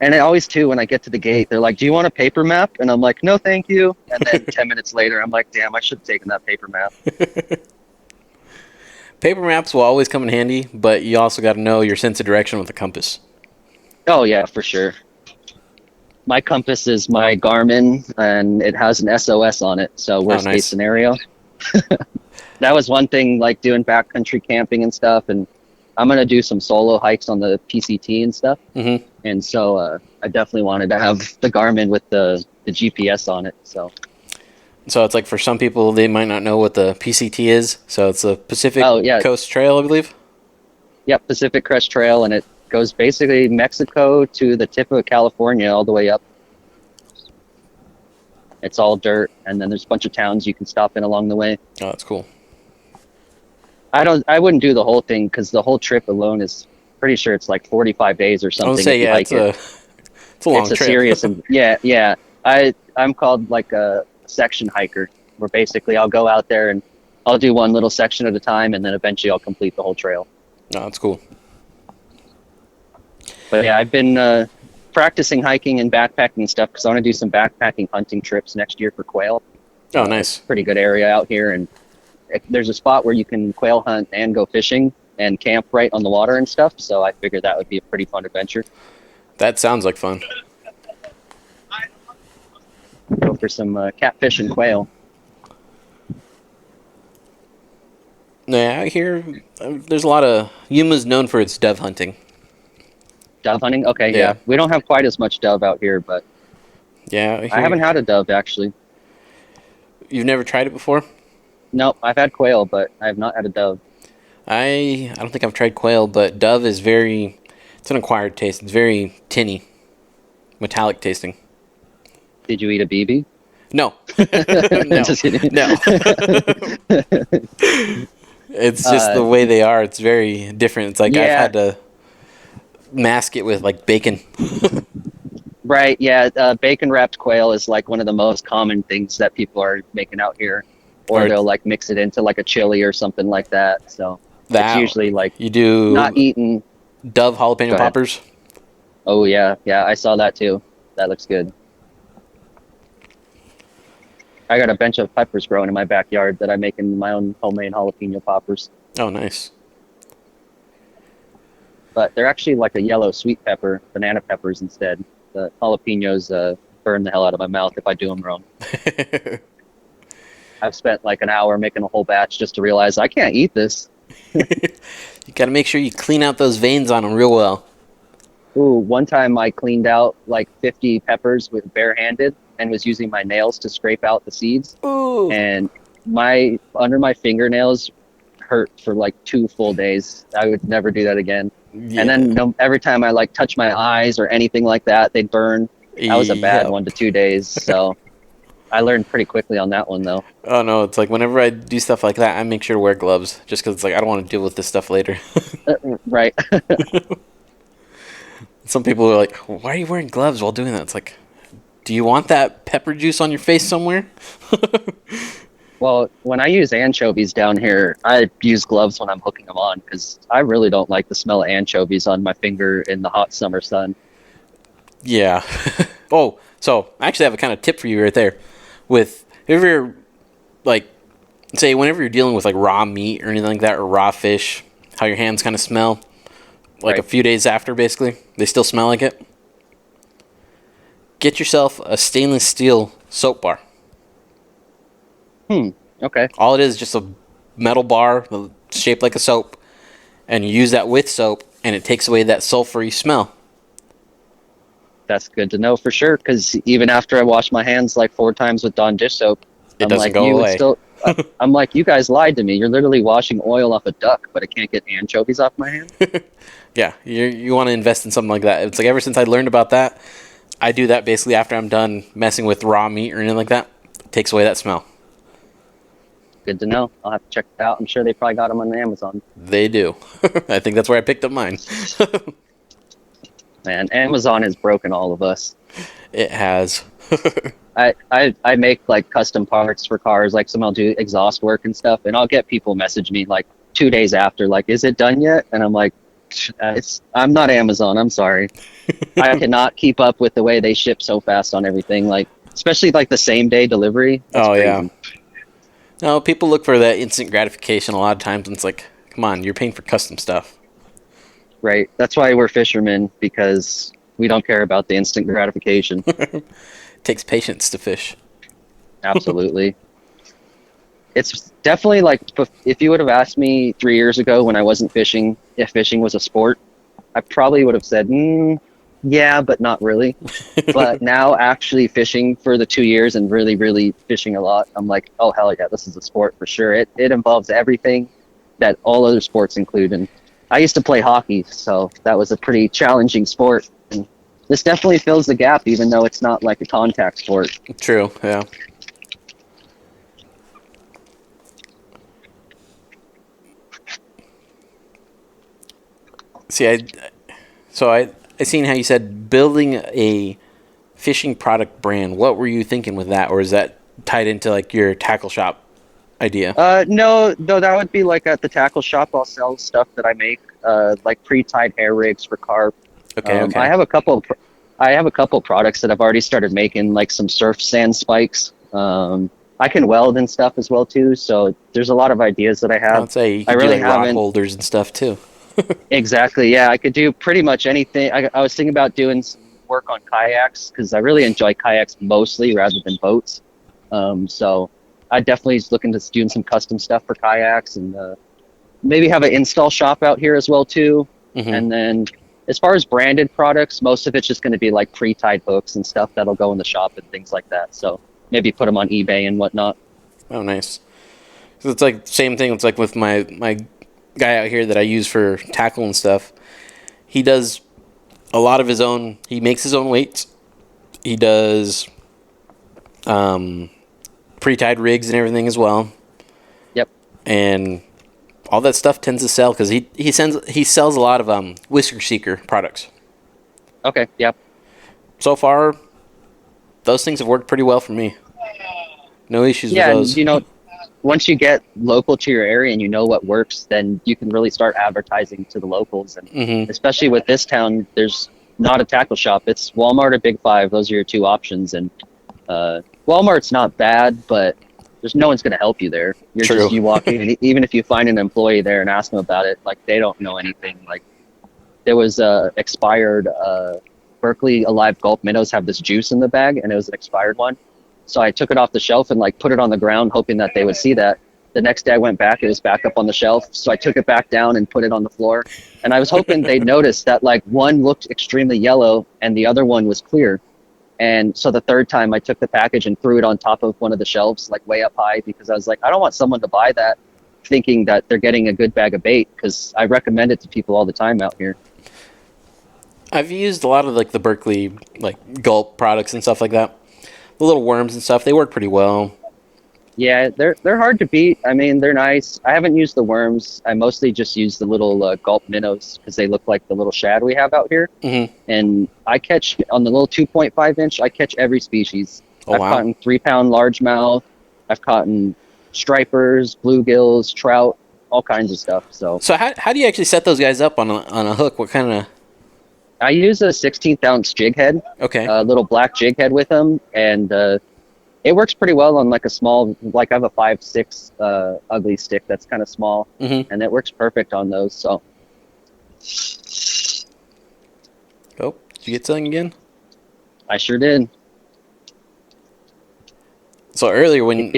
And I always, too, when I get to the gate, they're like, do you want a paper map? And I'm like, no, thank you. And then 10 minutes later, I'm like, damn, I should have taken that paper map. Paper maps will always come in handy, but you also got to know your sense of direction with a compass. Oh, yeah, for sure. My compass is my Garmin, and it has an SOS on it, so worst case scenario. That was one thing, like doing backcountry camping and stuff, and I'm going to do some solo hikes on the PCT and stuff. Mm-hmm. And so I definitely wanted to have the Garmin with the GPS on it. So it's like for some people, they might not know what the PCT is. So it's the Pacific Coast Trail, I believe. Yep, Pacific Crest Trail, and it goes basically Mexico to the tip of California all the way up. It's all dirt, and then there's a bunch of towns you can stop in along the way. Oh, that's cool. I wouldn't do the whole thing because the whole trip alone is pretty sure it's like 45 days or something. I would say, yeah, it's a long trip. It's a serious, and yeah. I'm called like a section hiker, where basically I'll go out there and I'll do one little section at a time, and then eventually I'll complete the whole trail. Oh, that's cool. But yeah, I've been practicing hiking and backpacking and stuff because I want to do some backpacking hunting trips next year for quail. Oh, nice. Pretty good area out here, and there's a spot where you can quail hunt and go fishing and camp right on the water and stuff, so I figured that would be a pretty fun adventure. That sounds like fun. Go for some catfish and quail. Yeah, out here, there's a lot of... Yuma's known for its dove hunting. Dove hunting? Okay, yeah. We don't have quite as much dove out here, but... Yeah, I haven't had a dove, actually. You've never tried it before? No, I've had quail, but I have not had a dove. I don't think I've tried quail, but dove is it's an acquired taste. It's very tinny, metallic tasting. Did you eat a BB? No. No. It's just the way they are. It's very different. It's like I've had to mask it with like bacon. Right, yeah. Bacon wrapped quail is like one of the most common things that people are making out here. Or they'll like mix it into like a chili or something like that. So it's usually like you do not eaten dove jalapeno poppers. Oh yeah, I saw that too. That looks good. I got a bunch of peppers growing in my backyard that I make in my own homemade jalapeno poppers. Oh, nice. But they're actually like a yellow sweet pepper, banana peppers instead. The jalapenos burn the hell out of my mouth if I do them wrong. I've spent like an hour making a whole batch just to realize I can't eat this. You got to make sure you clean out those veins on them real well. Ooh, one time I cleaned out like 50 peppers with barehanded and was using my nails to scrape out the seeds. Ooh. And under my fingernails hurt for like 2 full days. I would never do that again. And then every time I like touch my eyes or anything like that, they'd burn. That was a bad 1 to 2 days. So I learned pretty quickly on that one, though. Oh no, it's like whenever I do stuff like that, I make sure to wear gloves, just because it's like I don't want to deal with this stuff later. Right. Some people are like, "Why are you wearing gloves while doing that?" It's like, do you want that pepper juice on your face somewhere? Well, when I use anchovies down here, I use gloves when I'm hooking them on because I really don't like the smell of anchovies on my finger in the hot summer sun. Yeah. Oh, so I actually have a kind of tip for you right there. With if you're like, say, whenever you're dealing with like raw meat or anything like that, or raw fish, how your hands kind of smell, like a few days after, basically, they still smell like it. Get yourself a stainless steel soap bar. Okay. All it is just a metal bar shaped like a soap, and you use that with soap, and it takes away that sulfury smell. That's good to know for sure, because even after I wash my hands like 4 times with Dawn dish soap, it doesn't go away. I'm like, you guys lied to me. You're literally washing oil off a duck, but it can't get anchovies off my hand. Yeah, you want to invest in something like that. It's like ever since I learned about that, I do that basically after I'm done messing with raw meat or anything like that. It takes away that smell. Good to know. I'll have to check it out. I'm sure they probably got them on Amazon. They do. I think that's where I picked up mine. Man, Amazon has broken all of us. It has. I make like custom parts for cars, like I'll do exhaust work and stuff, and I'll get people message me like 2 days after, like, is it done yet? And I'm like, I'm not Amazon, I'm sorry. I cannot keep up with the way they ship so fast on everything, like especially like the same day delivery. That's crazy. Yeah. No, people look for that instant gratification a lot of times, and it's like, come on, you're paying for custom stuff. Right. That's why we're fishermen, because we don't care about the instant gratification. It takes patience to fish. Absolutely. It's definitely like, if you would have asked me 3 years ago when I wasn't fishing, if fishing was a sport, I probably would have said, yeah, but not really. But now actually fishing for the 2 years and really, really fishing a lot, I'm like, oh, hell yeah, this is a sport for sure. It involves everything that all other sports include. And I used to play hockey, so that was a pretty challenging sport. And this definitely fills the gap, even though it's not like a contact sport. True, yeah. See, I seen how you said building a fishing product brand. What were you thinking with that, or is that tied into like your tackle shop idea? No, that would be like at the tackle shop. I'll sell stuff that I make, like pre-tied hair rigs for carp. Okay. I have a couple products that I've already started making, like some surf sand spikes. I can weld and stuff as well too. So there's a lot of ideas that I have. I'd say you could do like rock holders and stuff too. Exactly. Yeah, I could do pretty much anything. I was thinking about doing some work on kayaks because I really enjoy kayaks mostly rather than boats. So I definitely is looking to doing some custom stuff for kayaks and maybe have an install shop out here as well too. Mm-hmm. And then as far as branded products, most of it's just going to be like pre-tied hooks and stuff that'll go in the shop and things like that. So maybe put them on eBay and whatnot. Oh, nice. So it's like the same thing. It's like with my guy out here that I use for tackle and stuff. He does a lot of his own. He makes his own weights. He does pre-tied rigs and everything as well. Yep. And all that stuff tends to sell because he sells a lot of Whisker Seeker products. Okay. Yep. So far, those things have worked pretty well for me. No issues with those. Yeah, once you get local to your area and you know what works, then you can really start advertising to the locals. And especially with this town, there's not a tackle shop. It's Walmart or Big Five. Those are your two options. And Walmart's not bad, but there's no one's going to help you there. You walk in, even if you find an employee there and ask them about it, like they don't know anything. Like there was expired Berkeley Alive Gulp minnows have this juice in the bag, and it was an expired one. So I took it off the shelf and like put it on the ground, hoping that they would see that. The next day I went back, it was back up on the shelf. So I took it back down and put it on the floor. And I was hoping they'd notice that like one looked extremely yellow and the other one was clear. And so the third time I took the package and threw it on top of one of the shelves, like way up high, because I was like, I don't want someone to buy that thinking that they're getting a good bag of bait, because I recommend it to people all the time out here. I've used a lot of like the Berkeley like gulp products and stuff like that. The little worms and stuff, they work pretty well. Yeah, they're hard to beat. I mean, they're nice. I haven't used the worms. I mostly just use the little gulp minnows because they look like the little shad we have out here. Mm-hmm. And I catch on the little 2.5 inch. I catch every species. Oh, I've wow. caught in 3-pound largemouth. I've caught in stripers, bluegills, trout, all kinds of stuff. So how do you actually set those guys up on a hook? What kind of? I use a 16th ounce jig head. Okay. A little black jig head with them, and it works pretty well on like a small, like I have a 5.6 ugly stick that's kind of small, Mm-hmm. and it works perfect on those. So. Oh, did you get something again? I sure did. So earlier when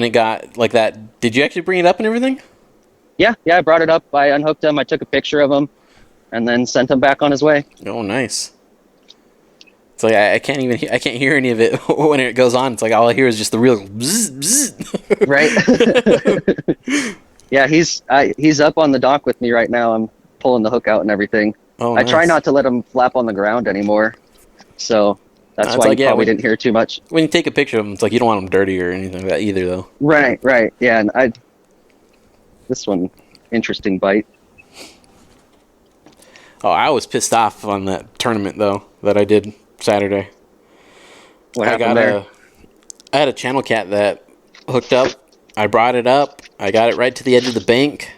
it got like that, did you actually bring it up and everything? Yeah, I brought it up. I unhooked him. I took a picture of him, and then sent him back on his way. Oh, nice. It's like I can't hear any of it when it goes on. It's like all I hear is just the real bzz, bzz. Right. Yeah, he's up on the dock with me right now. I'm pulling the hook out and everything. Oh, I try nice. not to let him flap on the ground anymore, so that's why like, you yeah, probably didn't hear too much. When you take a picture of them, it's like you don't want them dirty or anything like that either, though. Right. Yeah, and this one, interesting bite. Oh, I was pissed off on that tournament though that I did Saturday. What happened there? I had a channel cat that hooked up. I brought it up. I got it right to the edge of the bank,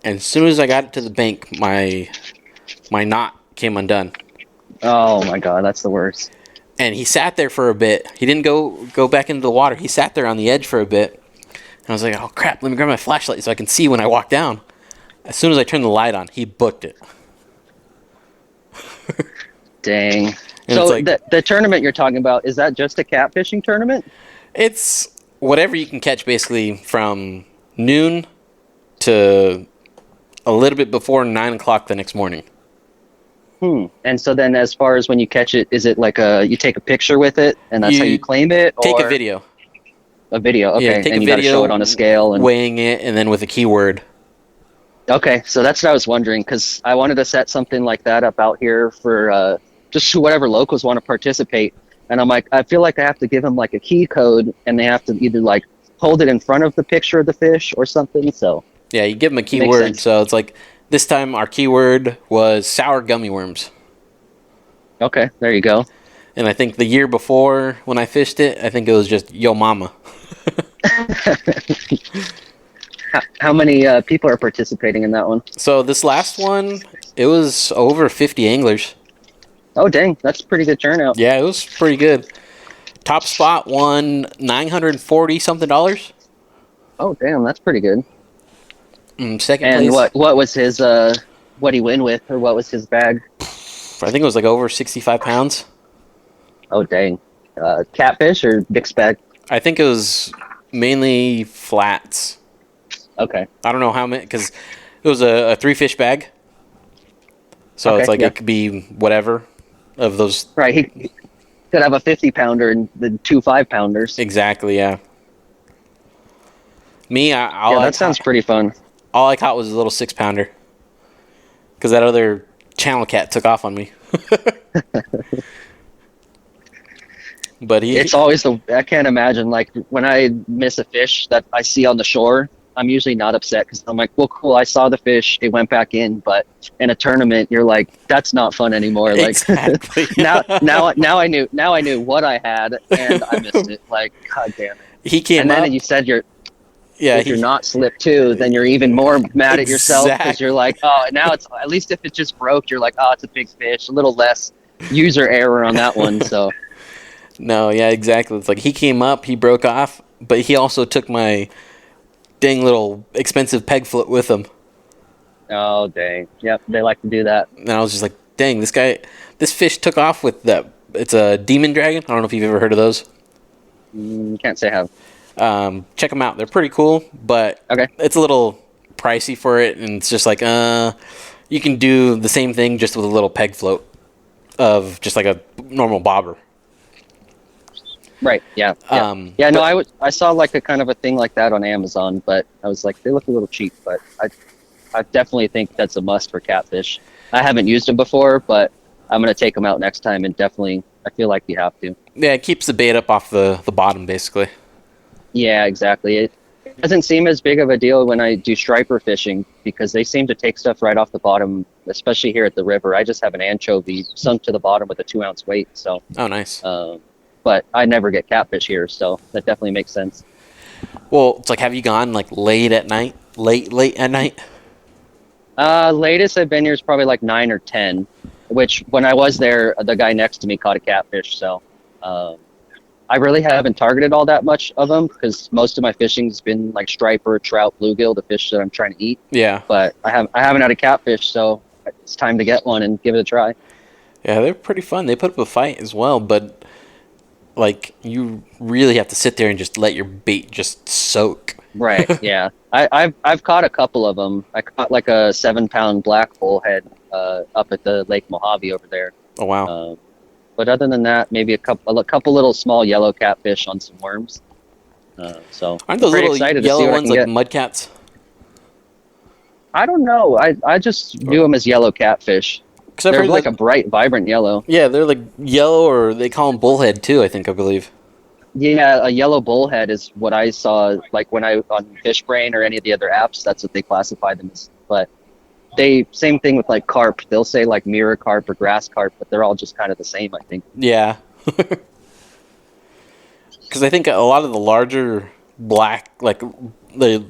and as soon as I got it to the bank, my knot came undone. Oh my god, that's the worst. And he sat there for a bit. He didn't go back into the water. He sat there on the edge for a bit. And I was like, oh crap, let me grab my flashlight so I can see when I walk down. As soon as I turned the light on, he booked it. Dang. And So it's like, the tournament you're talking about, is that just a catfishing tournament? it's whatever you can catch basically from noon to a little bit before 9 o'clock the next morning. And so then as far as when you catch it, is it like you take a picture with it and that's how you claim it? Or Take a video. A video, okay. Yeah, take and a you got to video, show it on a scale. And weighing it, and then with a keyword. okay, so that's what I was wondering, because I wanted to set something like that up out here for just whatever locals want to participate. And I'm like, I feel like I have to give them like a key code, and they have to either like hold it in front of the picture of the fish or something. So Yeah, you give them a keyword. So it's like this time our keyword was sour gummy worms. okay, there you go. And I think the year before when I fished it, I think it was just yo mama. How many people are participating in that one? So this last one, it was over 50 anglers. Oh dang, that's a pretty good turnout. Yeah, it was pretty good. Top spot won $940 something. Oh damn, that's pretty good. Second And place. what was his what he win with, or what was his bag? I think it was like over 65 pounds. Oh dang, catfish or mixed bag? I think it was mainly flats. Okay. I don't know how many, because it was a 3-fish bag. So Okay, it's like yeah. it could be whatever of those. Right, he could have a 50-pounder and the 2 5-pounders. Exactly, yeah. Me, That sounds pretty fun. all I caught was a little 6-pounder. Because that other channel cat took off on me. But It's always I can't imagine, like, when I miss a fish that I see on the shore, I'm usually not upset because I'm like, well, cool, I saw the fish, it went back in. But in a tournament, you're like, that's not fun anymore. Like, exactly. now I knew what I had, and I missed it. Like, god damn it. He came And then up. you said If you're not slipped too, then you're even more mad at yourself because you're like, oh, now it's, at least if it just broke, you're like, oh, it's a big fish, a little less user error on that one. So No, yeah, exactly. It's like he came up, he broke off, but he also took my dang little expensive peg float with him. oh dang, yep, they like to do that. And I was just like, dang, this fish took off with that. It's a demon dragon. I don't know if you've ever heard of those. Can't say I have. Check them out. They're pretty cool, but Okay. it's a little pricey for it, and it's just like, you can do the same thing just with a little peg float of just like a normal bobber. Right. Yeah. No, I saw like a kind of a thing like that on Amazon, but I was like, they look a little cheap. But I definitely think that's a must for catfish. I haven't used them before, but I'm gonna take them out next time, and definitely, I feel like you have to. Yeah, it keeps the bait up off the bottom, basically. Yeah, exactly. It doesn't seem as big of a deal when I do striper fishing because they seem to take stuff right off the bottom, especially here at the river. I just have an anchovy sunk to the bottom with a 2-ounce weight. So. Oh, nice. But I never get catfish here, so that definitely makes sense. Well, it's like, have you gone like late at night? Late at night? Latest I've been here is probably like 9 or 10, which when I was there, the guy next to me caught a catfish. So I really haven't targeted all that much of them because most of my fishing's been like striper, trout, bluegill, the fish that I'm trying to eat. Yeah. But I haven't had a catfish, so it's time to get one and give it a try. Yeah, they're pretty fun. They put up a fight as well, but like you really have to sit there and just let your bait just soak. Right. Yeah. I've caught a couple of them. I caught like a 7-pound black bullhead up at the Lake Mojave over there. Oh wow. But other than that, maybe a couple little small yellow catfish on some worms. So aren't those little yellow ones like mudcats? I don't know. I just view them as yellow catfish. They're like a bright, vibrant yellow. Yeah, they're like yellow, or they call them bullhead too, I believe. Yeah, a yellow bullhead is what I saw, like when I on FishBrain or any of the other apps. That's what they classify them as. But same thing with like carp. They'll say like mirror carp or grass carp, but they're all just kind of the same, I think. Yeah. Because I think a lot of the larger black, like the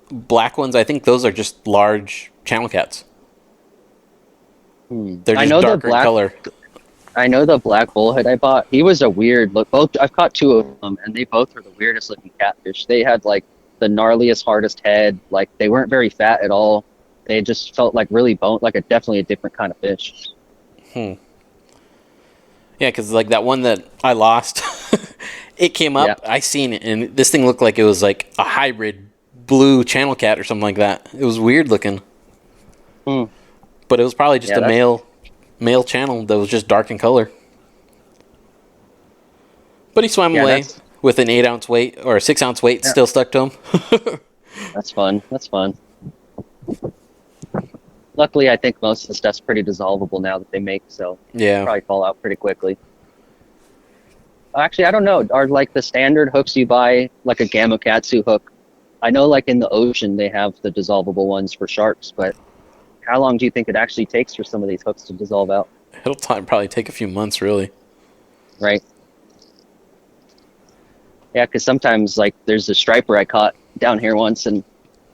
black ones, I think those are just large channel cats. They're just darker in color. I know the black bullhead I bought. He was a weird look. I've caught 2 of them, and they both were the weirdest looking catfish. They had like the gnarliest, hardest head. Like they weren't very fat at all. They just felt like really definitely a different kind of fish. Yeah, because like that one that I lost, it came up. Yeah. I seen it, and this thing looked like it was like a hybrid blue channel cat or something like that. It was weird looking. But it was probably just a male channel that was just dark in color. But he swam away with an 8-ounce weight or a 6-ounce weight still stuck to him. That's fun. Luckily, I think most of the stuff's pretty dissolvable now that they make, so it'll probably fall out pretty quickly. Actually, I don't know. Are like the standard hooks you buy, like a Gamakatsu hook? I know like in the ocean they have the dissolvable ones for sharks, but how long do you think it actually takes for some of these hooks to dissolve out? It'll probably take a few months, really. Right. Yeah, because sometimes, like, there's a striper I caught down here once, and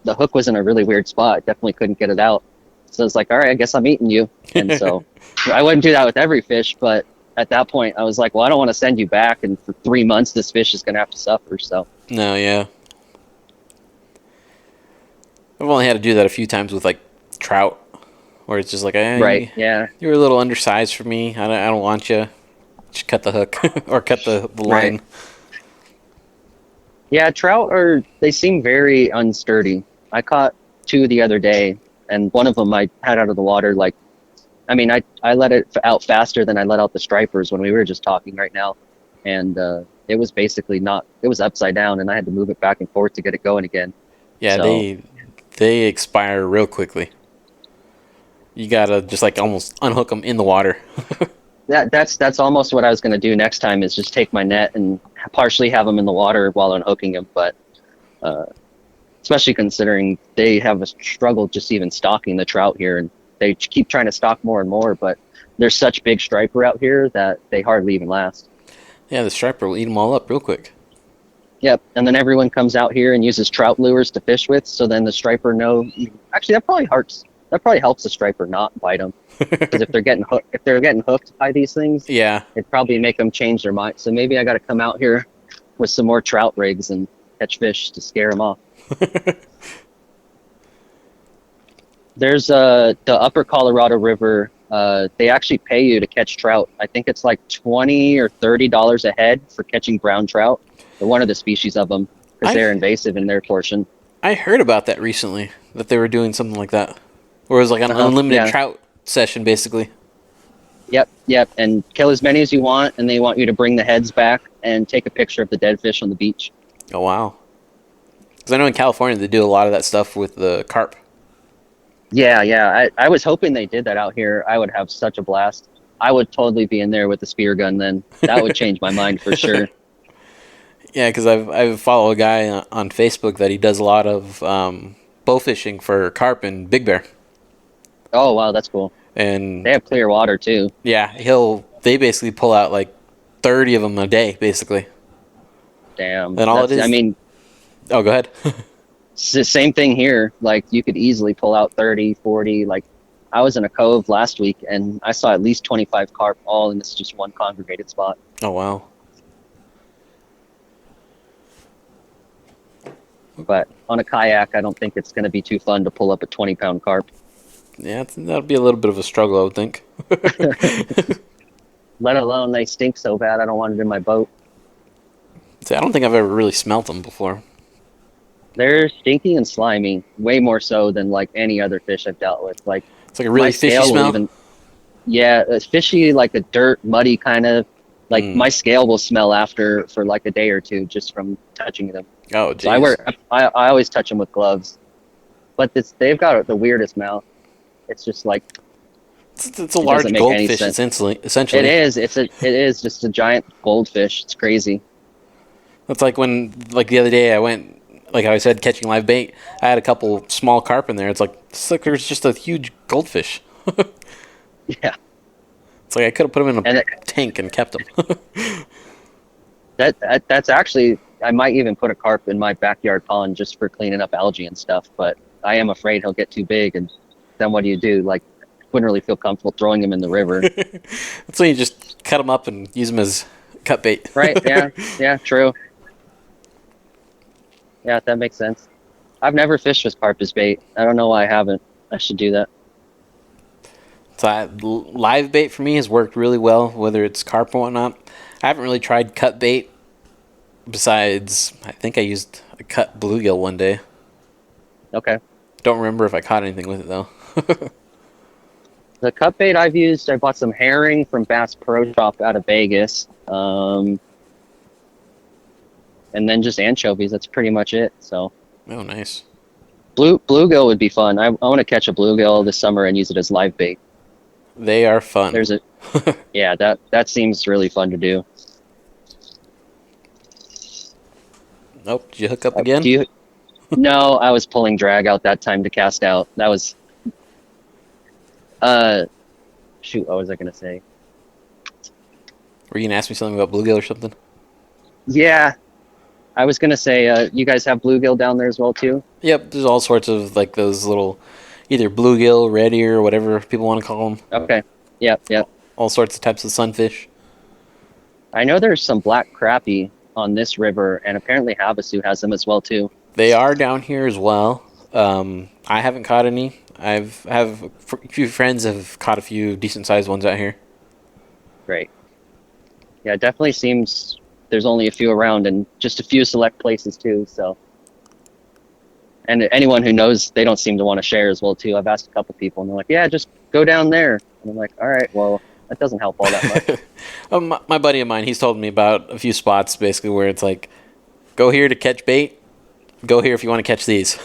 the hook was in a really weird spot. I definitely couldn't get it out. So it's like, all right, I guess I'm eating you. And so I wouldn't do that with every fish, but at that point, I was like, well, I don't want to send you back, and for 3 months, this fish is going to have to suffer, so. No, yeah. I've only had to do that a few times with, like, trout. Where it's just like, right, yeah. You're a little undersized for me. I don't want you. Just cut the hook or cut the line. Right. Yeah, trout they seem very unsturdy. I caught 2 the other day, and one of them I had out of the water. Like, I mean, I let it out faster than I let out the stripers when we were just talking right now, and it was basically it was upside down, and I had to move it back and forth to get it going again. Yeah, so, they expire real quickly. You gotta just like almost unhook them in the water. That's almost what I was gonna do next time, is just take my net and partially have them in the water while unhooking them. But especially considering they have a struggle just even stocking the trout here, and they keep trying to stock more and more. But there's such big striper out here that they hardly even last. Yeah, the striper will eat them all up real quick. Yep, and then everyone comes out here and uses trout lures to fish with. So then the striper actually that probably hurts. That probably helps the striper not bite them, because if they're getting hooked by these things, it'd probably make them change their mind. So maybe I got to come out here with some more trout rigs and catch fish to scare them off. There's the Upper Colorado River. They actually pay you to catch trout. I think it's like $20 or $30 a head for catching brown trout. They're one of the species of them because they're invasive in their portion. I heard about that recently, that they were doing something like that. Or it was like an unlimited trout session, basically. Yep, and kill as many as you want, and they want you to bring the heads back and take a picture of the dead fish on the beach. Oh, wow. Because I know in California they do a lot of that stuff with the carp. Yeah. I was hoping they did that out here. I would have such a blast. I would totally be in there with the spear gun then. That would change my mind for sure. Yeah, because I follow a guy on Facebook that he does a lot of bow fishing for carp and big bear. Oh, wow, that's cool. And they have clear water too. Yeah, they basically pull out like 30 of them a day, basically. Damn. And all it is, I mean, oh, go ahead. It's the same thing here. Like, you could easily pull out 30, 40. Like, I was in a cove last week, and I saw at least 25 carp all in this just one congregated spot. Oh, wow. But on a kayak, I don't think it's going to be too fun to pull up a 20-pound carp. Yeah, that'll be a little bit of a struggle, I would think. Let alone they stink so bad, I don't want it in my boat. See, I don't think I've ever really smelt them before. They're stinky and slimy, way more so than like any other fish I've dealt with. Like, it's like a really fishy smell. Yeah, it's fishy, like a dirt, muddy kind of. Like my scale will smell after for like a day or two just from touching them. Oh, geez. So I always touch them with gloves, but they've got the weirdest mouth. It's just like it's a large goldfish, essentially. It is just a giant goldfish. It's crazy. It's like when, like the other day, I went, like I said, catching live bait. I had a couple small carp in there. It's like there's just a huge goldfish. Yeah. It's like I could have put them in a tank and kept them. That's actually, I might even put a carp in my backyard pond just for cleaning up algae and stuff. But I am afraid he'll get too big, and then what do you do? Like, wouldn't really feel comfortable throwing him in the river. That's when you just cut them up and use them as cut bait. Right? Yeah, true. Yeah, that makes sense. I've never fished with carp as bait. I don't know why I haven't. I should do that. So live bait for me has worked really well, whether it's carp or whatnot. I haven't really tried cut bait. Besides, I think I used a cut bluegill one day. Okay. Don't remember if I caught anything with it though. The cut bait I've used, I bought some herring from Bass Pro Shop out of Vegas. And then just anchovies. That's pretty much it. So. Oh, nice. Bluegill would be fun. I want to catch a bluegill this summer and use it as live bait. They are fun. Yeah, that seems really fun to do. Nope. Did you hook up again? No, I was pulling drag out that time to cast out. That was. Shoot, what was I gonna say? Were you gonna ask me something about bluegill or something? Yeah, I was gonna say, you guys have bluegill down there as well too? Yep, there's all sorts of like those little, either bluegill, red ear, whatever people want to call them. Okay. Yep. All sorts of types of sunfish. I know there's some black crappie on this river, and apparently Havasu has them as well too. They are down here as well. I haven't caught any. I have a few friends have caught a few decent sized ones out here. Great. Yeah, it definitely seems there's only a few around, and just a few select places too. So, and anyone who knows, they don't seem to want to share as well too. I've asked a couple people, and they're like, "Yeah, just go down there." And I'm like, "All right, well, that doesn't help all that much." My buddy of mine, he's told me about a few spots basically where it's like, go here to catch bait, go here if you want to catch these.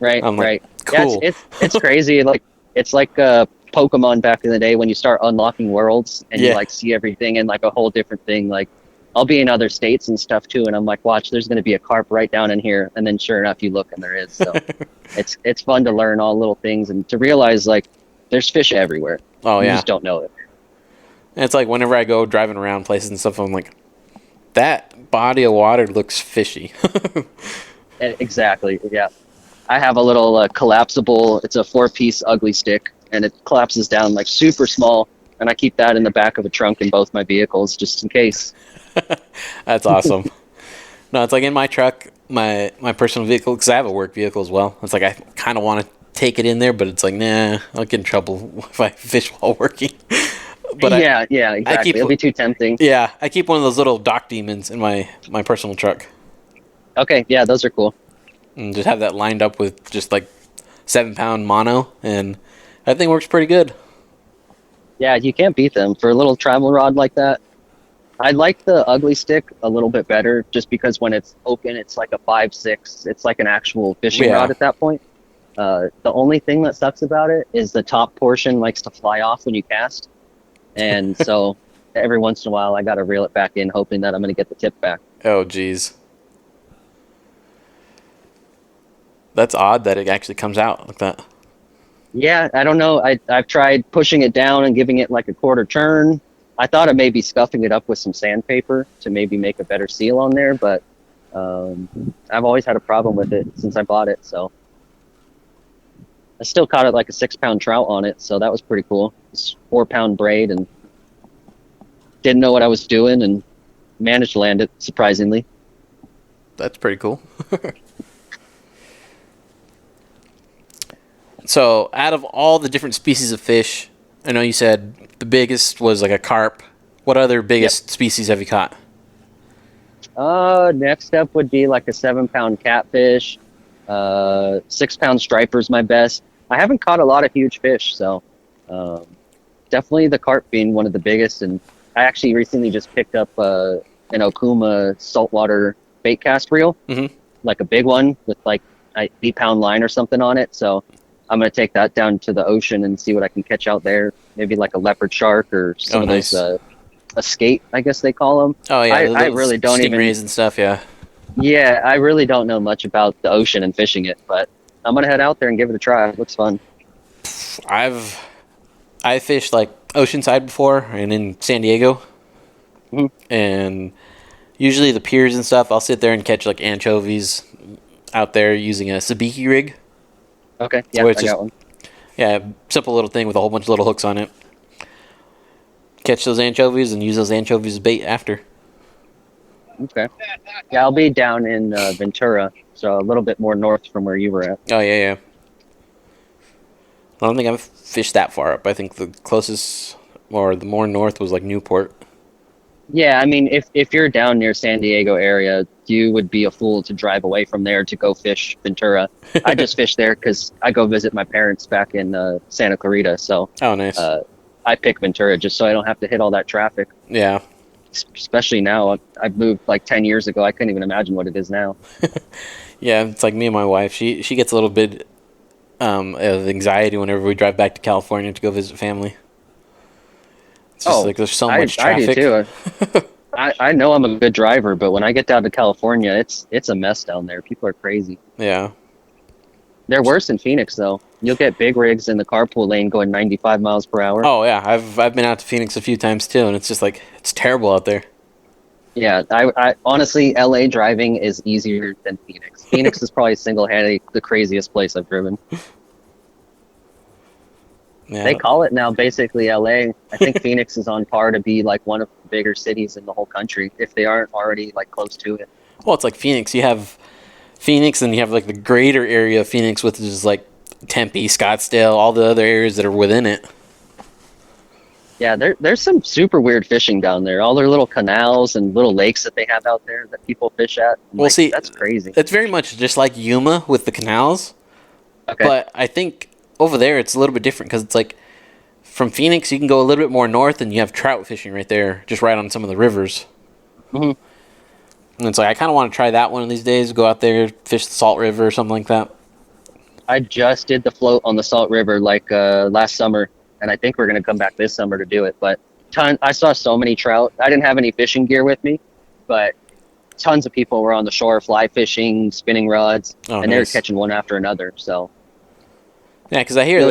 Right, I'm like, right. Cool. Yeah, it's crazy. Like, it's like Pokemon back in the day when you start unlocking worlds and you like see everything and like a whole different thing. Like, I'll be in other states and stuff too, and I'm like, watch, there's going to be a carp right down in here, and then sure enough, you look and there is. So it's fun to learn all little things and to realize like there's fish everywhere. Oh, you yeah. just don't know it. And it's like whenever I go driving around places and stuff, I'm like, that body of water looks fishy. Exactly. Yeah. I have a little collapsible, it's a 4-piece ugly stick, and it collapses down like super small, and I keep that in the back of a trunk in both my vehicles just in case. That's awesome. No, it's like in my truck, my personal vehicle, because I have a work vehicle as well. It's like I kind of want to take it in there, but it's like, nah, I'll get in trouble if I fish while working. But yeah, exactly. It'll be too tempting. Yeah, I keep one of those little dock demons in my personal truck. Okay, yeah, those are cool. And just have that lined up with just like 7-pound mono, and that thing works pretty good. Yeah, you can't beat them for a little travel rod like that. I like the ugly stick a little bit better, just because when it's open, it's like a 5.6. It's like an actual fishing rod at that point. The only thing that sucks about it is the top portion likes to fly off when you cast, and so every once in a while I got to reel it back in, hoping that I'm going to get the tip back. Oh, geez. That's odd that it actually comes out like that. Yeah, I don't know. I've tried pushing it down and giving it like a quarter turn. I thought of maybe scuffing it up with some sandpaper to maybe make a better seal on there, but I've always had a problem with it since I bought it. So I still caught it like a 6-pound trout on it, so that was pretty cool. It's 4-pound braid, and didn't know what I was doing and managed to land it surprisingly. That's pretty cool. So, out of all the different species of fish, I know you said the biggest was like a carp. What other biggest species have you caught? Next up would be like a 7-pound catfish. 6-pound striper's my best. I haven't caught a lot of huge fish, so definitely the carp being one of the biggest. And I actually recently just picked up an Okuma saltwater bait cast reel, like a big one with like an 8-pound line or something on it. So I'm going to take that down to the ocean and see what I can catch out there. Maybe like a leopard shark or some of those, a skate, I guess they call them. Oh, yeah. I really don't stingrays and stuff, yeah. Yeah, I really don't know much about the ocean and fishing it, but I'm going to head out there and give it a try. It looks fun. I fished like Oceanside before and in San Diego. And usually the piers and stuff, I'll sit there and catch like anchovies out there using a sabiki rig. Okay, yeah, I got one. Yeah, simple little thing with a whole bunch of little hooks on it. Catch those anchovies and use those anchovies as bait after. Okay. Yeah, I'll be down in Ventura, so a little bit more north from where you were at. Oh, yeah. I don't think I've fished that far up. I think the closest, or the more north, was like Newport. Yeah, I mean, if you're down near San Diego area, you would be a fool to drive away from there to go fish Ventura. I just fish there because I go visit my parents back in Santa Clarita. So oh, nice. I pick Ventura just so I don't have to hit all that traffic. Yeah. Especially now. I've moved like 10 years ago. I couldn't even imagine what it is now. Yeah, it's like me and my wife. She gets a little bit of anxiety whenever we drive back to California to go visit family. It's just like there's so much traffic. I do too. I know I'm a good driver, but when I get down to California, it's a mess down there. People are crazy. Yeah. They're worse in Phoenix, though. You'll get big rigs in the carpool lane going 95 miles per hour. Oh, yeah. I've been out to Phoenix a few times, too, and it's just like, it's terrible out there. Yeah, I honestly, LA driving is easier than Phoenix. Phoenix is probably single-handedly the craziest place I've driven. Yeah. They call it now basically LA. I think Phoenix is on par to be like one of the bigger cities in the whole country, if they aren't already like close to it. Well, it's like Phoenix. You have Phoenix, and you have like the greater area of Phoenix, which is like Tempe, Scottsdale, all the other areas that are within it. Yeah, there's some super weird fishing down there. All their little canals and little lakes that they have out there that people fish at. Well, like, see, that's crazy. It's very much just like Yuma with the canals. Okay. But I think over there it's a little bit different because it's like from Phoenix you can go a little bit more north and you have trout fishing right there, just right on some of the rivers. And it's like I kind of want to try that one of these days. Go out there, fish the Salt River or something like that. I just did the float on the Salt River like last summer, and I think we're gonna come back this summer to do it. But I saw so many trout. I didn't have any fishing gear with me, but tons of people were on the shore fly fishing, spinning rods, and they were catching one after another. So. Yeah, because I hear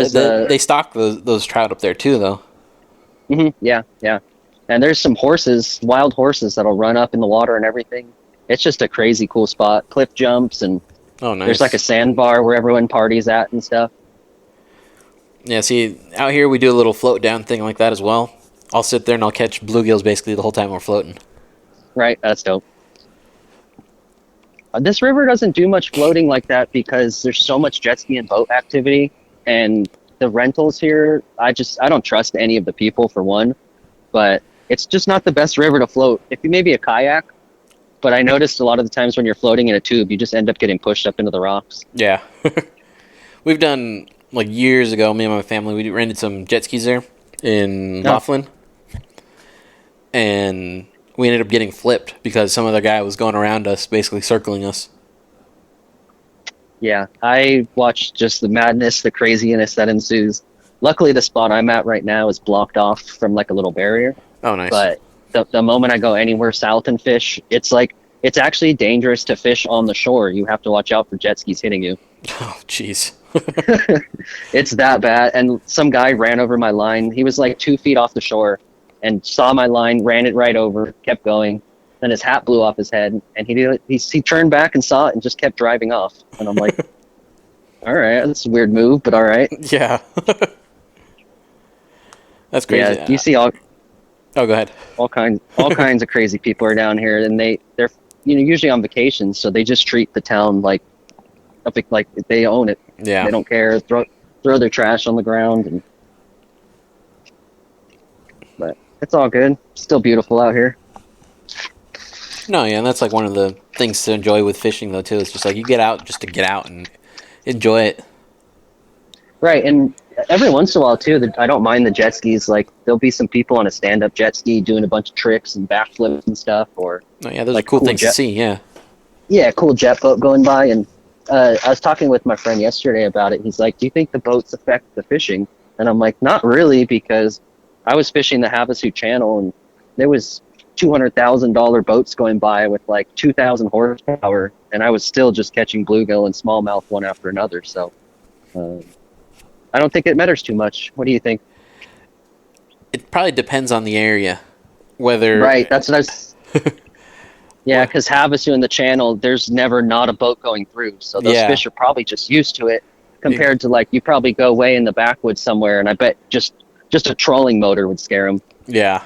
they stock those trout up there too, though. Yeah. And there's some horses, wild horses that'll run up in the water and everything. It's just a crazy cool spot. Cliff jumps and there's like a sandbar where everyone parties at and stuff. Yeah, see, out here we do a little float down thing like that as well. I'll sit there and I'll catch bluegills basically the whole time we're floating. Right, that's dope. This river doesn't do much floating like that because there's so much jet ski and boat activity. And the rentals here, I don't trust any of the people for one, but it's just not the best river to float. If you maybe a kayak, but I noticed a lot of the times when you're floating in a tube, you just end up getting pushed up into the rocks. Yeah. We've done, like years ago, me and my family, we rented some jet skis there. in Laughlin, and we ended up getting flipped because some other guy was going around us, basically circling us. Yeah, I watched just the madness, the craziness that ensues. Luckily, the spot I'm at right now is blocked off from like a little barrier. Oh, nice. But the moment I go anywhere south and fish, it's actually dangerous to fish on the shore. You have to watch out for jet skis hitting you. Oh, jeez. It's that bad. And some guy ran over my line. He was like 2 feet off the shore and saw my line, ran it right over, kept going. Then his hat blew off his head, and he turned back and saw it and just kept driving off. And I'm like, all right, that's a weird move, but all right. Yeah. That's crazy. Yeah, you see all. Oh, go ahead. All kinds of crazy people are down here, and they're usually on vacation, so they just treat the town like they own it. Yeah. They don't care. Throw their trash on the ground, but it's all good. Still beautiful out here. No, yeah, and that's like one of the things to enjoy with fishing, though, too. It's just like you get out just to get out and enjoy it. Right, and every once in a while, too, I don't mind the jet skis. Like, there'll be some people on a stand-up jet ski doing a bunch of tricks and backflips and stuff. Or oh, yeah, those are cool things to see, yeah. Yeah, cool jet boat going by. And I was talking with my friend yesterday about it. He's like, do you think the boats affect the fishing? And I'm like, not really, because I was fishing the Havasu Channel, and there was $200,000 boats going by with like 2,000 horsepower, and I was still just catching bluegill and smallmouth one after another. So I don't think it matters too much. What do you think? It probably depends on the area, whether right. That's what I was. Yeah, because Havasu in the channel, there's never not a boat going through, so those fish are probably just used to it. Compared to like you probably go way in the backwoods somewhere, and I bet just a trolling motor would scare them. Yeah.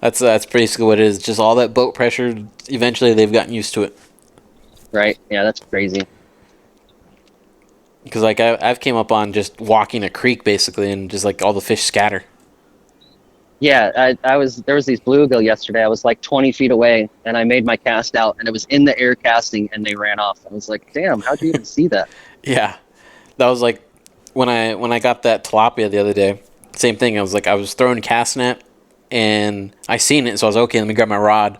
That's basically what it is. Just all that boat pressure. Eventually, they've gotten used to it. Right. Yeah, that's crazy. Because like I've came up on just walking a creek basically, and just like all the fish scatter. Yeah, there was these bluegill yesterday. I was like 20 feet away, and I made my cast out, and it was in the air casting, and they ran off. I was like, damn, how'd you even see that? Yeah, that was like when I got that tilapia the other day. Same thing. I was throwing a cast net. And I seen it, so I was okay. Let me grab my rod,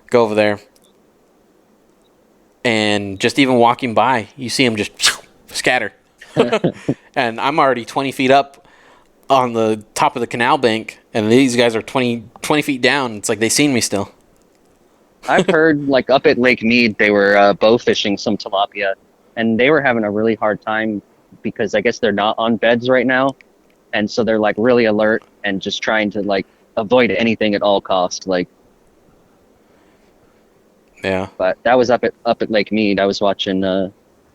go over there, and just even walking by, you see them just scatter. And I'm already 20 feet up on the top of the canal bank, and these guys are 20 feet down. It's like they seen me still. I've heard like up at Lake Mead, they were bow fishing some tilapia, and they were having a really hard time because I guess they're not on beds right now, and so they're like really alert and just trying to like avoid anything at all cost, like. Yeah. But that was up at Lake Mead. I was watching. Did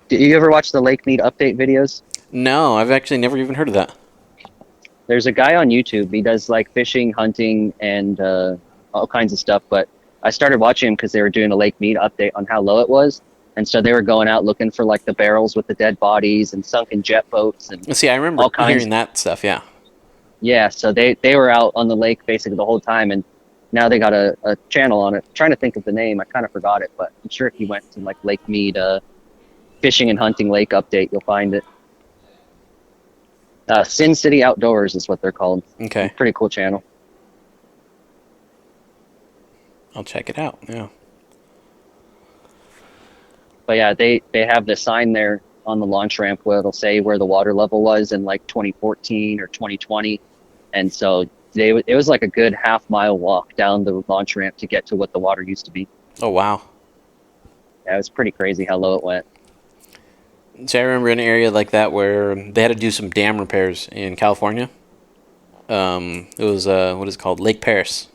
you ever watch the Lake Mead update videos? No, I've actually never even heard of that. There's a guy on YouTube. He does like fishing, hunting, and all kinds of stuff. But I started watching him because they were doing a Lake Mead update on how low it was, and so they were going out looking for like the barrels with the dead bodies and sunken jet boats and. See, I remember hearing that stuff. Yeah. Yeah, so they were out on the lake basically the whole time, and now they got a channel on it. I'm trying to think of the name, I kind of forgot it, but I'm sure if you went to like Lake Mead Fishing and Hunting Lake Update, you'll find it. Sin City Outdoors is what they're called. Okay. Pretty cool channel. I'll check it out, yeah. But yeah, they have the sign there on the launch ramp where it'll say where the water level was in like 2014 or 2020. And so it was like a good half-mile walk down the launch ramp to get to what the water used to be. Oh, wow. Yeah, it was pretty crazy how low it went. So I remember an area like that where they had to do some dam repairs in California. It was, what is it called? Lake Paris.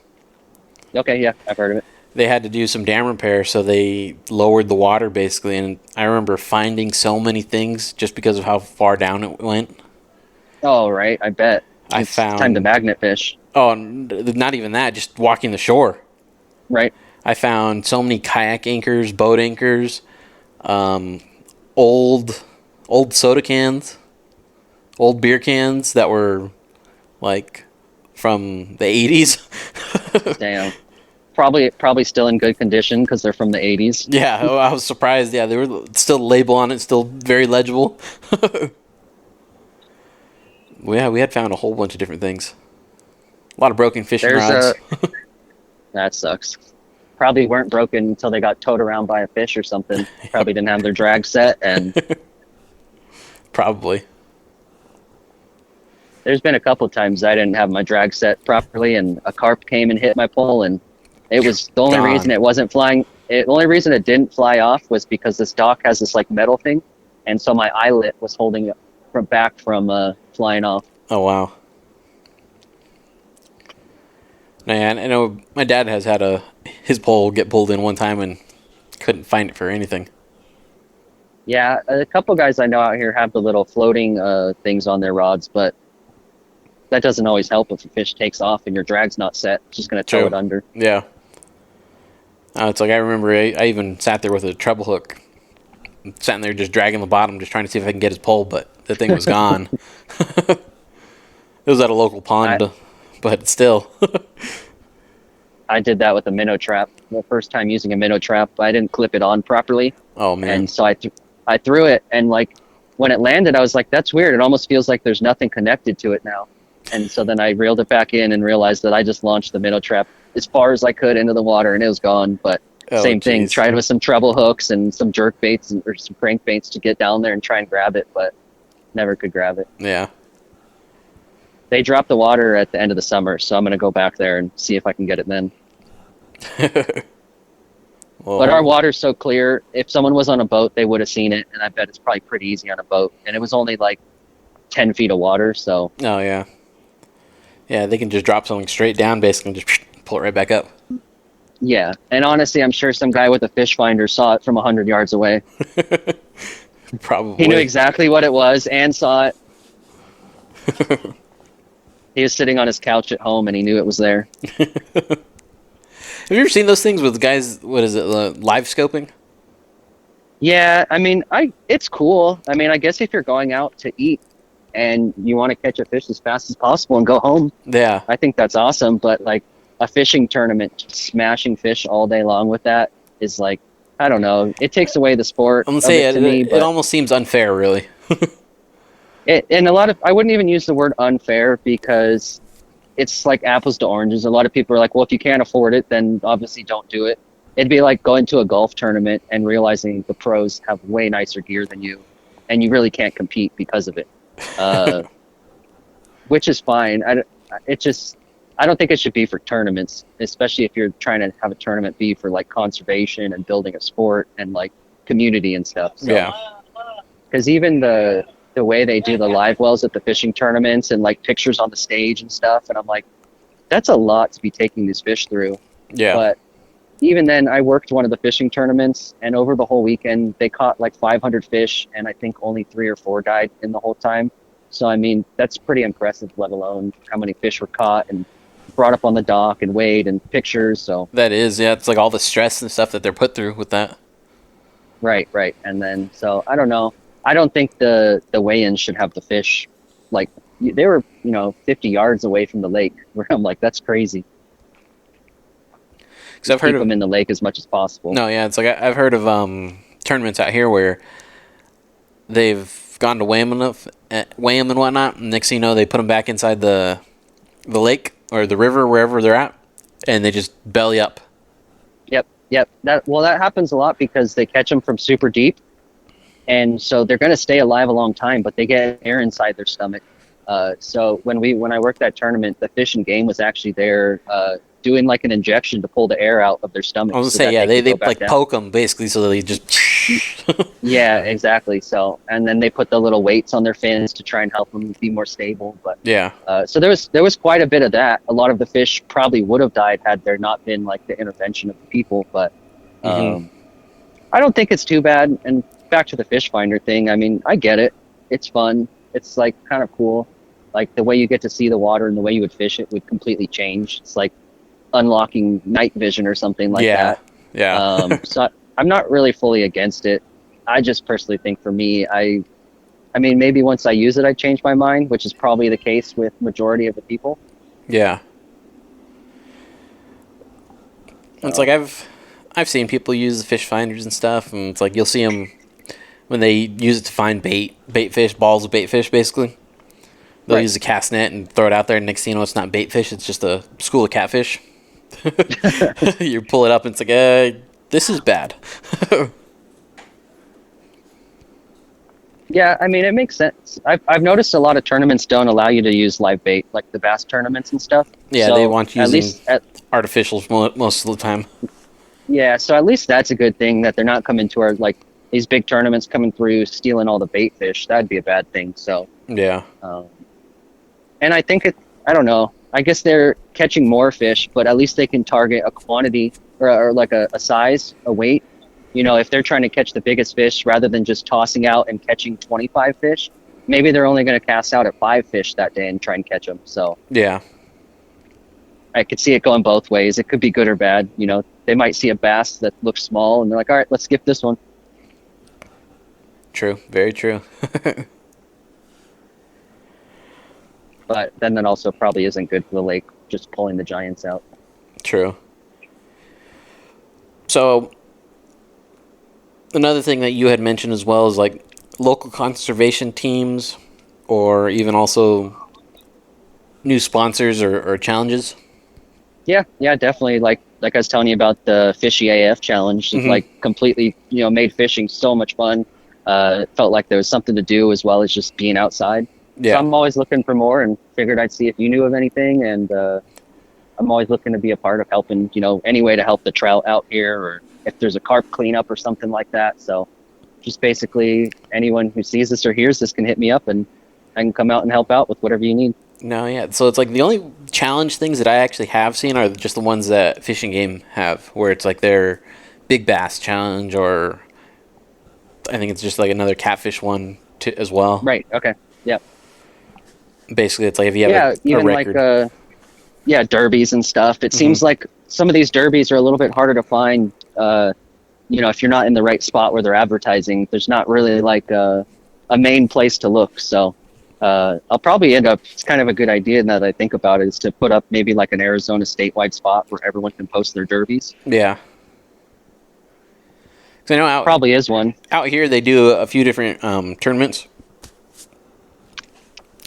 Okay, yeah, I've heard of it. They had to do some dam repair, so they lowered the water basically. And I remember finding so many things just because of how far down it went. Oh, right, I bet. It's time to magnet fish. Oh, not even that, just walking the shore. Right. I found so many kayak anchors, boat anchors, old soda cans, old beer cans that were like from the 80s. Damn. Probably still in good condition because they're from the 80s. Yeah, I was surprised. Yeah, they were still label on it, still very legible. Well, yeah, we had found a whole bunch of different things. A lot of broken fishing rods. That sucks. Probably weren't broken until they got towed around by a fish or something. Probably didn't have their drag set, and probably. There's been a couple times I didn't have my drag set properly, and a carp came and hit my pole, and it was the only reason it wasn't flying. The only reason it didn't fly off was because this dock has this like metal thing, and so my eyelet was holding it from flying off. Oh wow. Man, I know my dad has had his pole get pulled in one time and couldn't find it for anything. Yeah, a couple guys I know out here have the little floating things on their rods, but that doesn't always help if a fish takes off and your drag's not set. It's just going to tow it under. Yeah. It's like I remember I even sat there with a treble hook, sitting there just dragging the bottom, just trying to see if I can get his pole, but the thing was gone. It was at a local pond, but still. I did that with a minnow trap. The first time using a minnow trap, I didn't clip it on properly. Oh man! And so I threw it, and like when it landed, I was like, "That's weird. It almost feels like there's nothing connected to it now." And so then I reeled it back in and realized that I just launched the minnow trap as far as I could into the water, and it was gone. But same thing. Tried with some treble hooks and some jerk baits or some crank baits to get down there and try and grab it, but never could grab it. Yeah. They dropped the water at the end of the summer, so I'm going to go back there and see if I can get it then. Well, but our water's so clear, if someone was on a boat, they would have seen it, and I bet it's probably pretty easy on a boat. And it was only like 10 feet of water, so... Oh, yeah. Yeah, they can just drop something straight down, basically, and just pull it right back up. Yeah, and honestly, I'm sure some guy with a fish finder saw it from 100 yards away. Probably. He knew exactly what it was and saw it. He was sitting on his couch at home, and he knew it was there. Have you ever seen those things with guys, what is it, live scoping? Yeah, I mean, it's cool. I mean, I guess if you're going out to eat and you want to catch a fish as fast as possible and go home, yeah, I think that's awesome. But like a fishing tournament, smashing fish all day long with that is like, I don't know. It takes away the sport. I'm gonna say it almost seems unfair, really. And I wouldn't even use the word unfair because it's like apples to oranges. A lot of people are like, well, if you can't afford it, then obviously don't do it. It'd be like going to a golf tournament and realizing the pros have way nicer gear than you, and you really can't compete because of it. Which is fine. I don't think it should be for tournaments, especially if you're trying to have a tournament be for like conservation and building a sport and like community and stuff. So, yeah. Because even the way they do the live wells at the fishing tournaments and like pictures on the stage and stuff, and I'm like, that's a lot to be taking these fish through. Yeah. But even then, I worked one of the fishing tournaments, and over the whole weekend, they caught like 500 fish, and I think only 3 or 4 died in the whole time. So, I mean, that's pretty impressive, let alone how many fish were caught and brought up on the dock and weighed and pictures. So that is, yeah, it's like all the stress and stuff that they're put through with that. Right. And then, so I don't know. I don't think the weigh-ins should have the fish, like, they were, 50 yards away from the lake, where I'm like, that's crazy. Because I've heard of them in the lake as much as possible. No, yeah, it's like I've heard of tournaments out here where they've gone to weigh them and whatnot, and next thing you know, they put them back inside the lake or the river, wherever they're at, and they just belly up. Yep. That happens a lot because they catch them from super deep, and so they're going to stay alive a long time, but they get air inside their stomach. So when I worked that tournament, the Fish and Game was actually there doing like an injection to pull the air out of their stomach. I was gonna say, yeah, they like down. Poke them basically, so they just. Yeah, exactly. So, and then they put the little weights on their fins to try and help them be more stable. But yeah. So there was quite a bit of that. A lot of the fish probably would have died had there not been like the intervention of the people. But I don't think it's too bad. And back to the fish finder thing. I mean, I get it. It's fun. It's like kind of cool. Like the way you get to see the water and the way you would fish it would completely change. It's like unlocking night vision or something like that. Yeah. So I'm not really fully against it. I just personally think for me, I mean, maybe once I use it, I change my mind, which is probably the case with majority of the people. Yeah. It's like I've seen people use the fish finders and stuff, and it's like you'll see them when they use it to find bait fish, balls of bait fish, basically. They'll use a cast net and throw it out there, and next thing you know, it's not bait fish, it's just a school of catfish. You pull it up, and it's like, this is bad. Yeah, I mean, it makes sense. I've noticed a lot of tournaments don't allow you to use live bait, like the bass tournaments and stuff. Yeah, so they want you using artificials most of the time. Yeah, so at least that's a good thing, that they're not coming to our, like, these big tournaments coming through, stealing all the bait fish. That'd be a bad thing, so. Yeah. And I think I don't know, I guess they're catching more fish, but at least they can target a quantity or like a size, a weight. You know, if they're trying to catch the biggest fish rather than just tossing out and catching 25 fish, maybe they're only going to cast out at 5 fish that day and try and catch them. So yeah, I could see it going both ways. It could be good or bad. You know, they might see a bass that looks small and they're like, all right, let's skip this one. True. Very true. But then that also probably isn't good for the lake, just pulling the giants out. True. So another thing that you had mentioned as well is like local conservation teams, or even also new sponsors or challenges. Yeah, definitely. Like I was telling you about the Fishy AF challenge, like completely, made fishing so much fun. It felt like there was something to do as well as just being outside. Yeah. So I'm always looking for more, and figured I'd see if you knew of anything. And I'm always looking to be a part of helping, any way to help the trout out here, or if there's a carp cleanup or something like that. So just basically anyone who sees this or hears this can hit me up, and I can come out and help out with whatever you need. No, yeah. So it's like the only challenge things that I actually have seen are just the ones that Fish and Game have, where it's like their big bass challenge, or I think it's just like another catfish one as well. Right. Okay. Yep. Basically, it's like if you have a record. Like derbies and stuff. It seems like some of these derbies are a little bit harder to find. If you're not in the right spot where they're advertising, there's not really like a main place to look. So I'll probably end up. It's kind of a good idea now that I think about it, is to put up maybe like an Arizona statewide spot where everyone can post their derbies. Yeah. I know probably is one out here. They do a few different tournaments.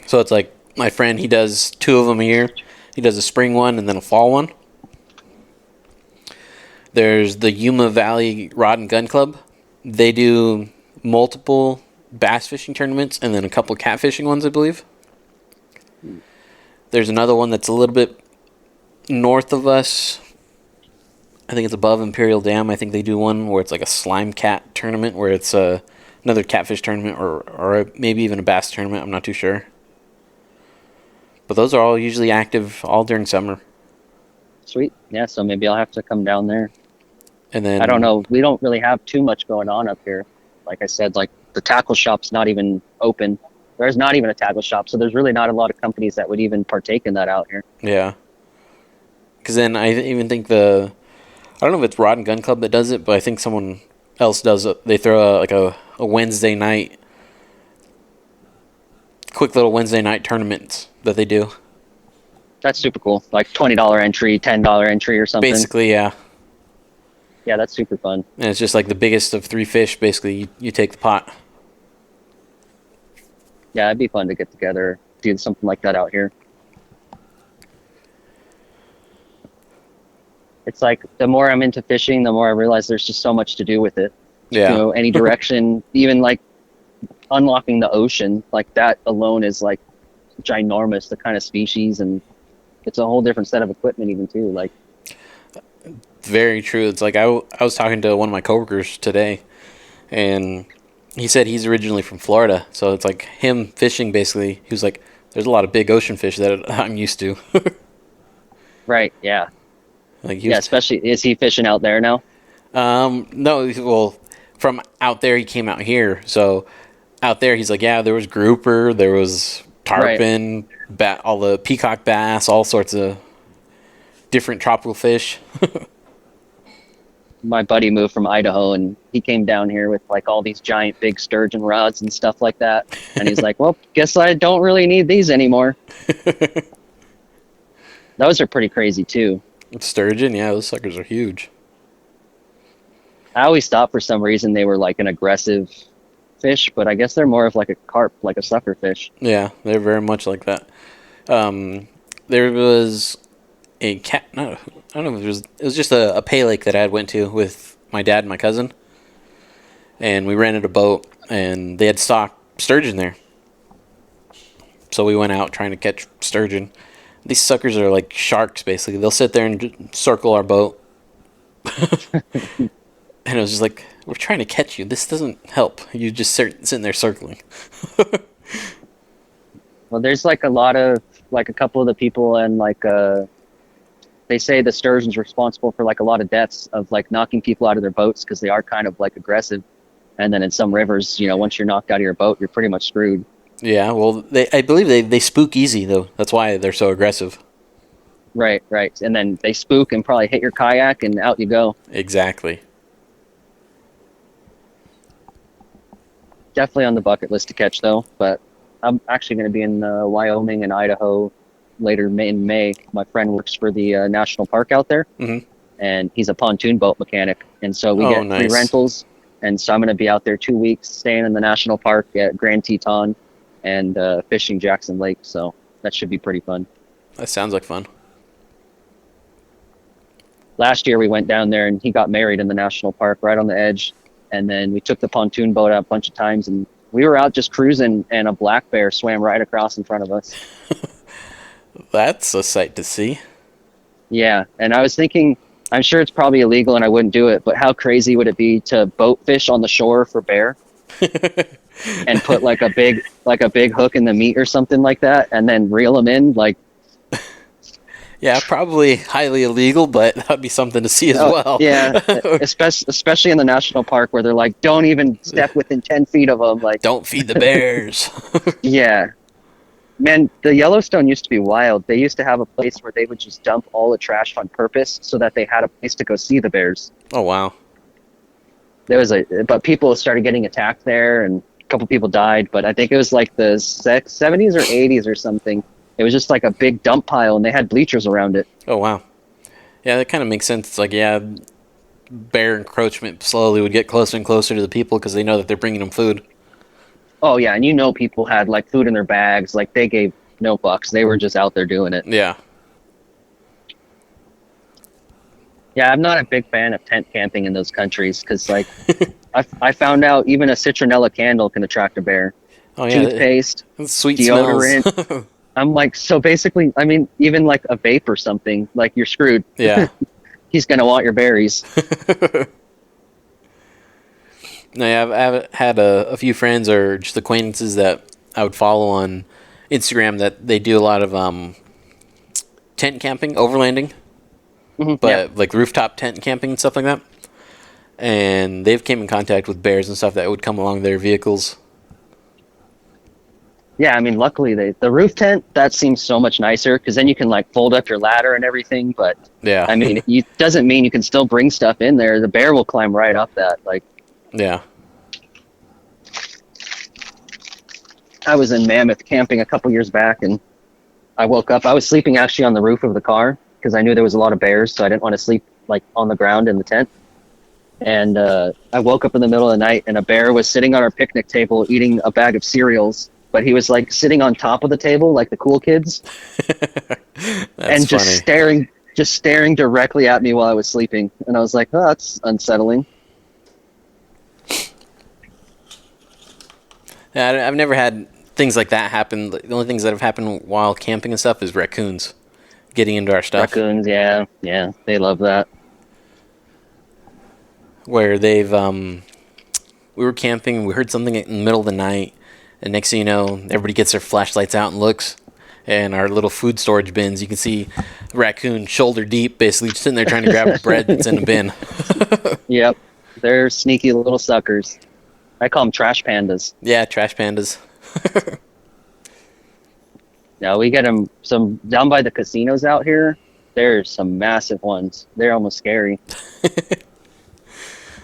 So it's like my friend, he does 2 of them a year. He does a spring one and then a fall one. There's the Yuma Valley Rod and Gun Club. They do multiple bass fishing tournaments and then a couple catfishing ones, I believe. There's another one that's a little bit north of us. I think it's above Imperial Dam. I think they do one where it's like a slime cat tournament, where it's another catfish tournament, or maybe even a bass tournament. I'm not too sure. But those are all usually active all during summer. Sweet. Yeah, so maybe I'll have to come down there. And then I don't know. We don't really have too much going on up here. Like I said, like the tackle shop's not even open. There's not even a tackle shop, so there's really not a lot of companies that would even partake in that out here. Yeah. Because then I even think I don't know if it's Rod and Gun Club that does it, but I think someone else does it. They throw a Wednesday night, quick little Wednesday night tournaments that they do. That's super cool. Like $20 entry, $10 entry or something. Basically, yeah. Yeah, that's super fun. And it's just like the biggest of 3 fish. Basically, you take the pot. Yeah, it'd be fun to get together, do something like that out here. It's like the more I'm into fishing, the more I realize there's just so much to do with it. Yeah. Any direction, even like unlocking the ocean, like that alone is like ginormous, the kind of species, and it's a whole different set of equipment even too. Like, very true. It's like I was talking to one of my coworkers today, and he said he's originally from Florida, so it's like him fishing. Basically, he was like, "There's a lot of big ocean fish that I'm used to." Right. Yeah. Like especially, is he fishing out there now? No. Well, from out there, he came out here. So out there, he's like, yeah, there was grouper, there was tarpon, all the peacock bass, all sorts of different tropical fish. My buddy moved from Idaho, and he came down here with like all these giant big sturgeon rods and stuff like that. And he's like, well, guess I don't really need these anymore. Those are pretty crazy too. Sturgeon, yeah, those suckers are huge. I always thought for some reason they were like an aggressive fish, but I guess they're more of like a carp, like a sucker fish. Yeah, they're very much like that. There was a cat. No, I don't know if it was just a pay lake that I went to with my dad and my cousin, and we rented a boat, and they had stock sturgeon there. So we went out trying to catch sturgeon. These suckers are like sharks, basically. They'll sit there and circle our boat. And it was just like, we're trying to catch you. This doesn't help. You just sitting there circling. Well, there's like a couple of the people, and they say the sturgeon's responsible for like a lot of deaths of like knocking people out of their boats because they are kind of like aggressive. And then in some rivers, once you're knocked out of your boat, you're pretty much screwed. Yeah, well, I believe they spook easy, though. That's why they're so aggressive. Right. And then they spook and probably hit your kayak, and out you go. Exactly. Definitely on the bucket list to catch, though. But I'm actually going to be in Wyoming and Idaho later in May. My friend works for the national park out there, and he's a pontoon boat mechanic. And so we get free rentals. And so I'm going to be out there 2 weeks, staying in the national park at Grand Teton and fishing Jackson Lake. So that should be pretty fun. That sounds like fun. Last year we went down there, and he got married in the national park right on the edge. And then we took the pontoon boat out a bunch of times, and we were out just cruising, and a black bear swam right across in front of us. That's a sight to see. Yeah, and I was thinking, I'm sure it's probably illegal and I wouldn't do it, but how crazy would it be to boat fish on the shore for bear? And put like a big hook in the meat or something like that, and then reel them in like. Yeah, probably highly illegal, but that'd be something to see as well. Yeah, especially in the national park where they're like, don't even step within 10 feet of them. Like, don't feed the bears. Yeah. Man, the Yellowstone used to be wild. They used to have a place where they would just dump all the trash on purpose so that they had a place to go see the bears. Oh, wow. But people started getting attacked there, and a couple people died, but I think it was like the 70s or 80s or something. It was just like a big dump pile, and they had bleachers around it. Oh, wow. Yeah, that kind of makes sense. It's like, yeah, bear encroachment slowly would get closer and closer to the people because they know that they're bringing them food. Oh, yeah, and people had, like, food in their bags. Like, they gave no fucks. They were just out there doing it. Yeah. Yeah, I'm not a big fan of tent camping in those countries because, like, I found out even a citronella candle can attract a bear. Oh, yeah. Toothpaste, sweet deodorant. Smells. I'm like, so basically, I mean, even like a vape or something, like you're screwed. Yeah. He's going to want your berries. No, yeah, I've had a few friends or just acquaintances that I would follow on Instagram that they do a lot of tent camping, overlanding, but like rooftop tent camping and stuff like that. And they've came in contact with bears and stuff that would come along their vehicles. Yeah, I mean, luckily the roof tent, that seems so much nicer because then you can like fold up your ladder and everything. But yeah, I mean, it doesn't mean you can still bring stuff in there. The bear will climb right up that. Like, yeah. I was in Mammoth camping a couple years back, and I woke up. I was sleeping actually on the roof of the car because I knew there was a lot of bears, so I didn't want to sleep like on the ground in the tent. And I woke up in the middle of the night, and a bear was sitting on our picnic table eating a bag of cereals. But he was like sitting on top of the table, like the cool kids, and just funny. staring directly at me while I was sleeping. And I was like, "Oh, that's unsettling." Yeah, I've never had things like that happen. The only things that have happened while camping and stuff is raccoons getting into our stuff. Raccoons, yeah, they love that. Where they've, we were camping, we heard something in the middle of the night. And next thing you know, everybody gets their flashlights out and looks. And our little food storage bins, you can see a raccoon shoulder deep, basically just sitting there trying to grab the bread that's in the bin. Yep. They're sneaky little suckers. I call them trash pandas. Yeah, trash pandas. Now, we get them some down by the casinos out here. There's some massive ones. They're almost scary.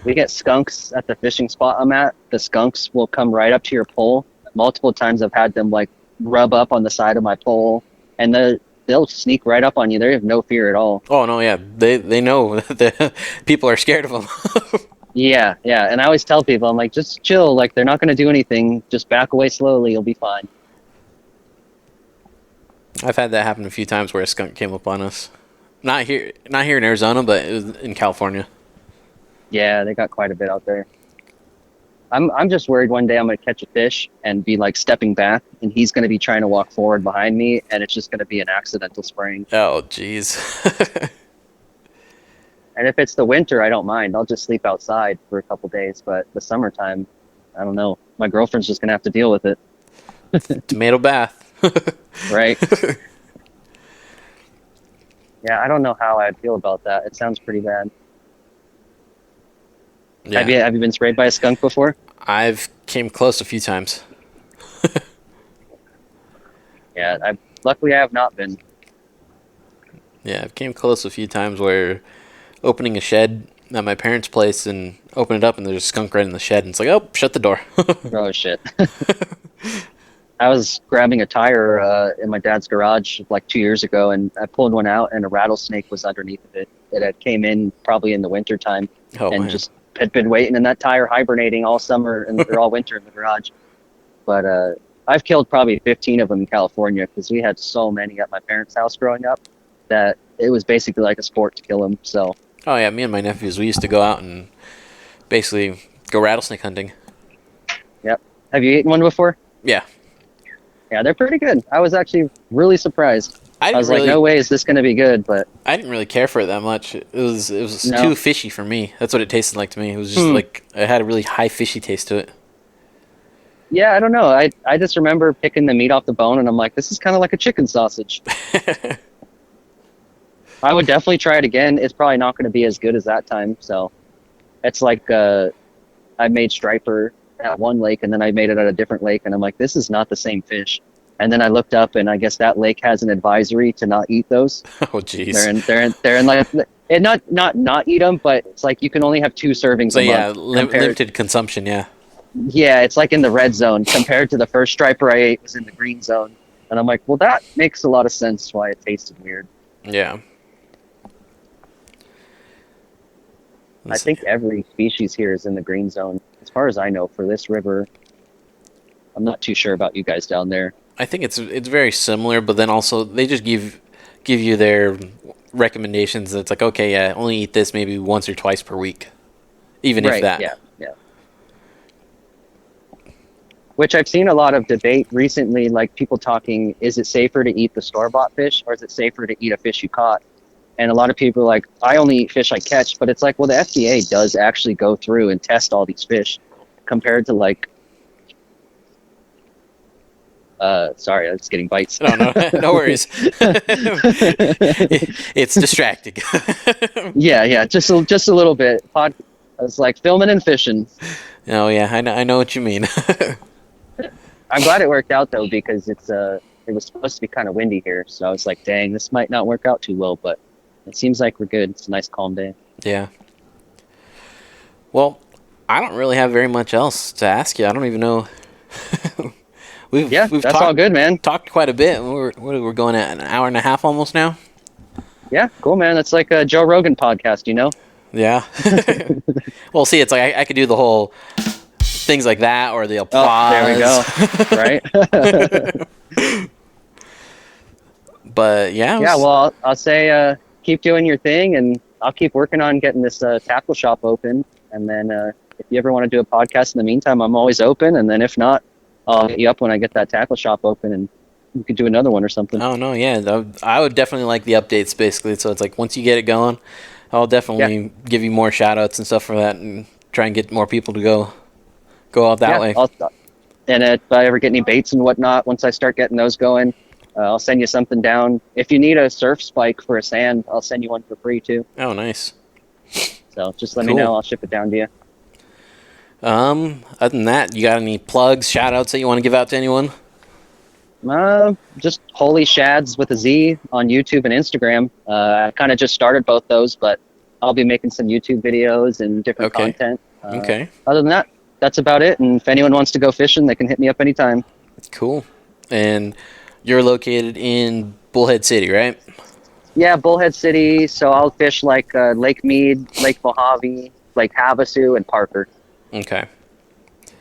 We get skunks at the fishing spot I'm at. The skunks will come right up to your pole. Multiple times I've had them like rub up on the side of my pole, and they'll sneak right up on you. They have no fear at all. Oh no, yeah, they know that the people are scared of them. Yeah, yeah. And I always tell people, I'm like, just chill. Like, they're not going to do anything. Just back away slowly. You'll be fine. I've had that happen a few times where a skunk came up on us. Not here in Arizona, but it was in California. Yeah, they got quite a bit out there. I'm just worried one day I'm going to catch a fish and be like stepping back, and he's going to be trying to walk forward behind me, and it's just going to be an accidental spraying. Oh, jeez. And if it's the winter, I don't mind. I'll just sleep outside for a couple days. But the summertime, I don't know. My girlfriend's just going to have to deal with it. Tomato bath. Right? Yeah, I don't know how I'd feel about that. It sounds pretty bad. Yeah. Have you been sprayed by a skunk before? I've came close a few times. Yeah, luckily I have not been. Yeah, I've came close a few times where opening a shed at my parents' place and open it up and there's a skunk right in the shed and it's like, oh, shut the door. Oh, shit. I was grabbing a tire in my dad's garage like 2 years ago, and I pulled one out and a rattlesnake was underneath of it. It had came in probably in the winter time and just had been waiting in that tire hibernating all summer and all winter in the garage. But I've killed probably 15 of them in California because we had so many at my parents' house growing up that it was basically like a sport to kill them. So. Oh yeah, me and my nephews, we used to go out and basically go rattlesnake hunting. Yep. Have you eaten one before? Yeah. Yeah, they're pretty good. I was actually really surprised. I was like, no way is this going to be good, but I didn't really care for it that much. It was too fishy for me. That's what it tasted like to me. It was just like it had a really high fishy taste to it. Yeah, I don't know. I just remember picking the meat off the bone, and I'm like, this is kind of like a chicken sausage. I would definitely try it again. It's probably not going to be as good as that time. So it's like I made striper at one lake, and then I made it at a different lake, and I'm like, this is not the same fish. And then I looked up, and I guess that lake has an advisory to not eat those. Oh, jeez. They're in like, and not eat them, but it's like you can only have 2 servings. So a month limited consumption. Yeah. Yeah, it's like in the red zone compared to the first striper I ate was in the green zone, and I'm like, well, that makes a lot of sense why it tasted weird. Yeah. I think every species here is in the green zone, as far as I know, for this river. I'm not too sure about you guys down there. I think it's very similar, but then also they just give you their recommendations. It's like, okay, yeah, only eat this maybe once or twice per week, even if that. Yeah. Which I've seen a lot of debate recently, like people talking, is it safer to eat the store-bought fish or is it safer to eat a fish you caught? And a lot of people are like, I only eat fish I catch, but it's like, well, the FDA does actually go through and test all these fish compared to like, sorry, I was getting bites. No, no worries. It's distracting. Yeah, just a little bit. I was like filming and fishing. Oh yeah, I know what you mean. I'm glad it worked out though, because it was supposed to be kind of windy here, so I was like, dang, this might not work out too well, but it seems like we're good. It's a nice calm day. Yeah. Well, I don't really have very much else to ask you. I don't even know. we've that's all good, man. Talked quite a bit. We're going at an hour and a half almost now. Yeah, cool, man. That's like a Joe Rogan podcast, you know? Yeah. Well, see, it's like I could do the whole things like that or the applause. There we go. Right? But yeah. Well, I'll say keep doing your thing, and I'll keep working on getting this tackle shop open. And then if you ever want to do a podcast in the meantime, I'm always open. And then if not, I'll hit you up when I get that tackle shop open, and you could do another one or something. Oh, no, yeah. I would definitely like the updates, basically. So it's like once you get it going, I'll definitely give you more shout-outs and stuff for that and try and get more people to go out that way. And if I ever get any baits and whatnot, once I start getting those going, I'll send you something down. If you need a surf spike for a sand, I'll send you one for free, too. Oh, nice. So just let me know. I'll ship it down to you. Other than that, you got any plugs, shout-outs that you want to give out to anyone? Just Holy Shads with a Z on YouTube and Instagram. I kind of just started both those, but I'll be making some YouTube videos and different content. Okay. Other than that, that's about it. And if anyone wants to go fishing, they can hit me up anytime. Cool. And you're located in Bullhead City, right? Yeah, Bullhead City. So I'll fish like Lake Mead, Lake Mojave, Lake Havasu and Parker. Okay.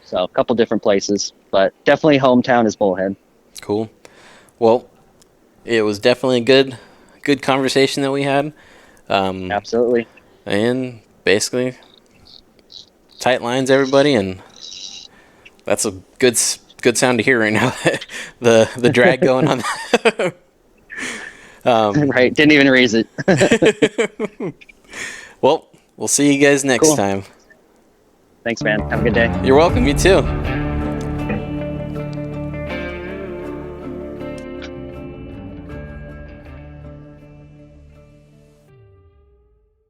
So a couple different places, but definitely hometown is Bullhead. Cool. Well, it was definitely a good conversation that we had. Absolutely. And basically, tight lines, everybody, and that's a good sound to hear right now. the drag going on. Right. Didn't even raise it. Well, we'll see you guys next time. Thanks, man. Have a good day. You're welcome. You too.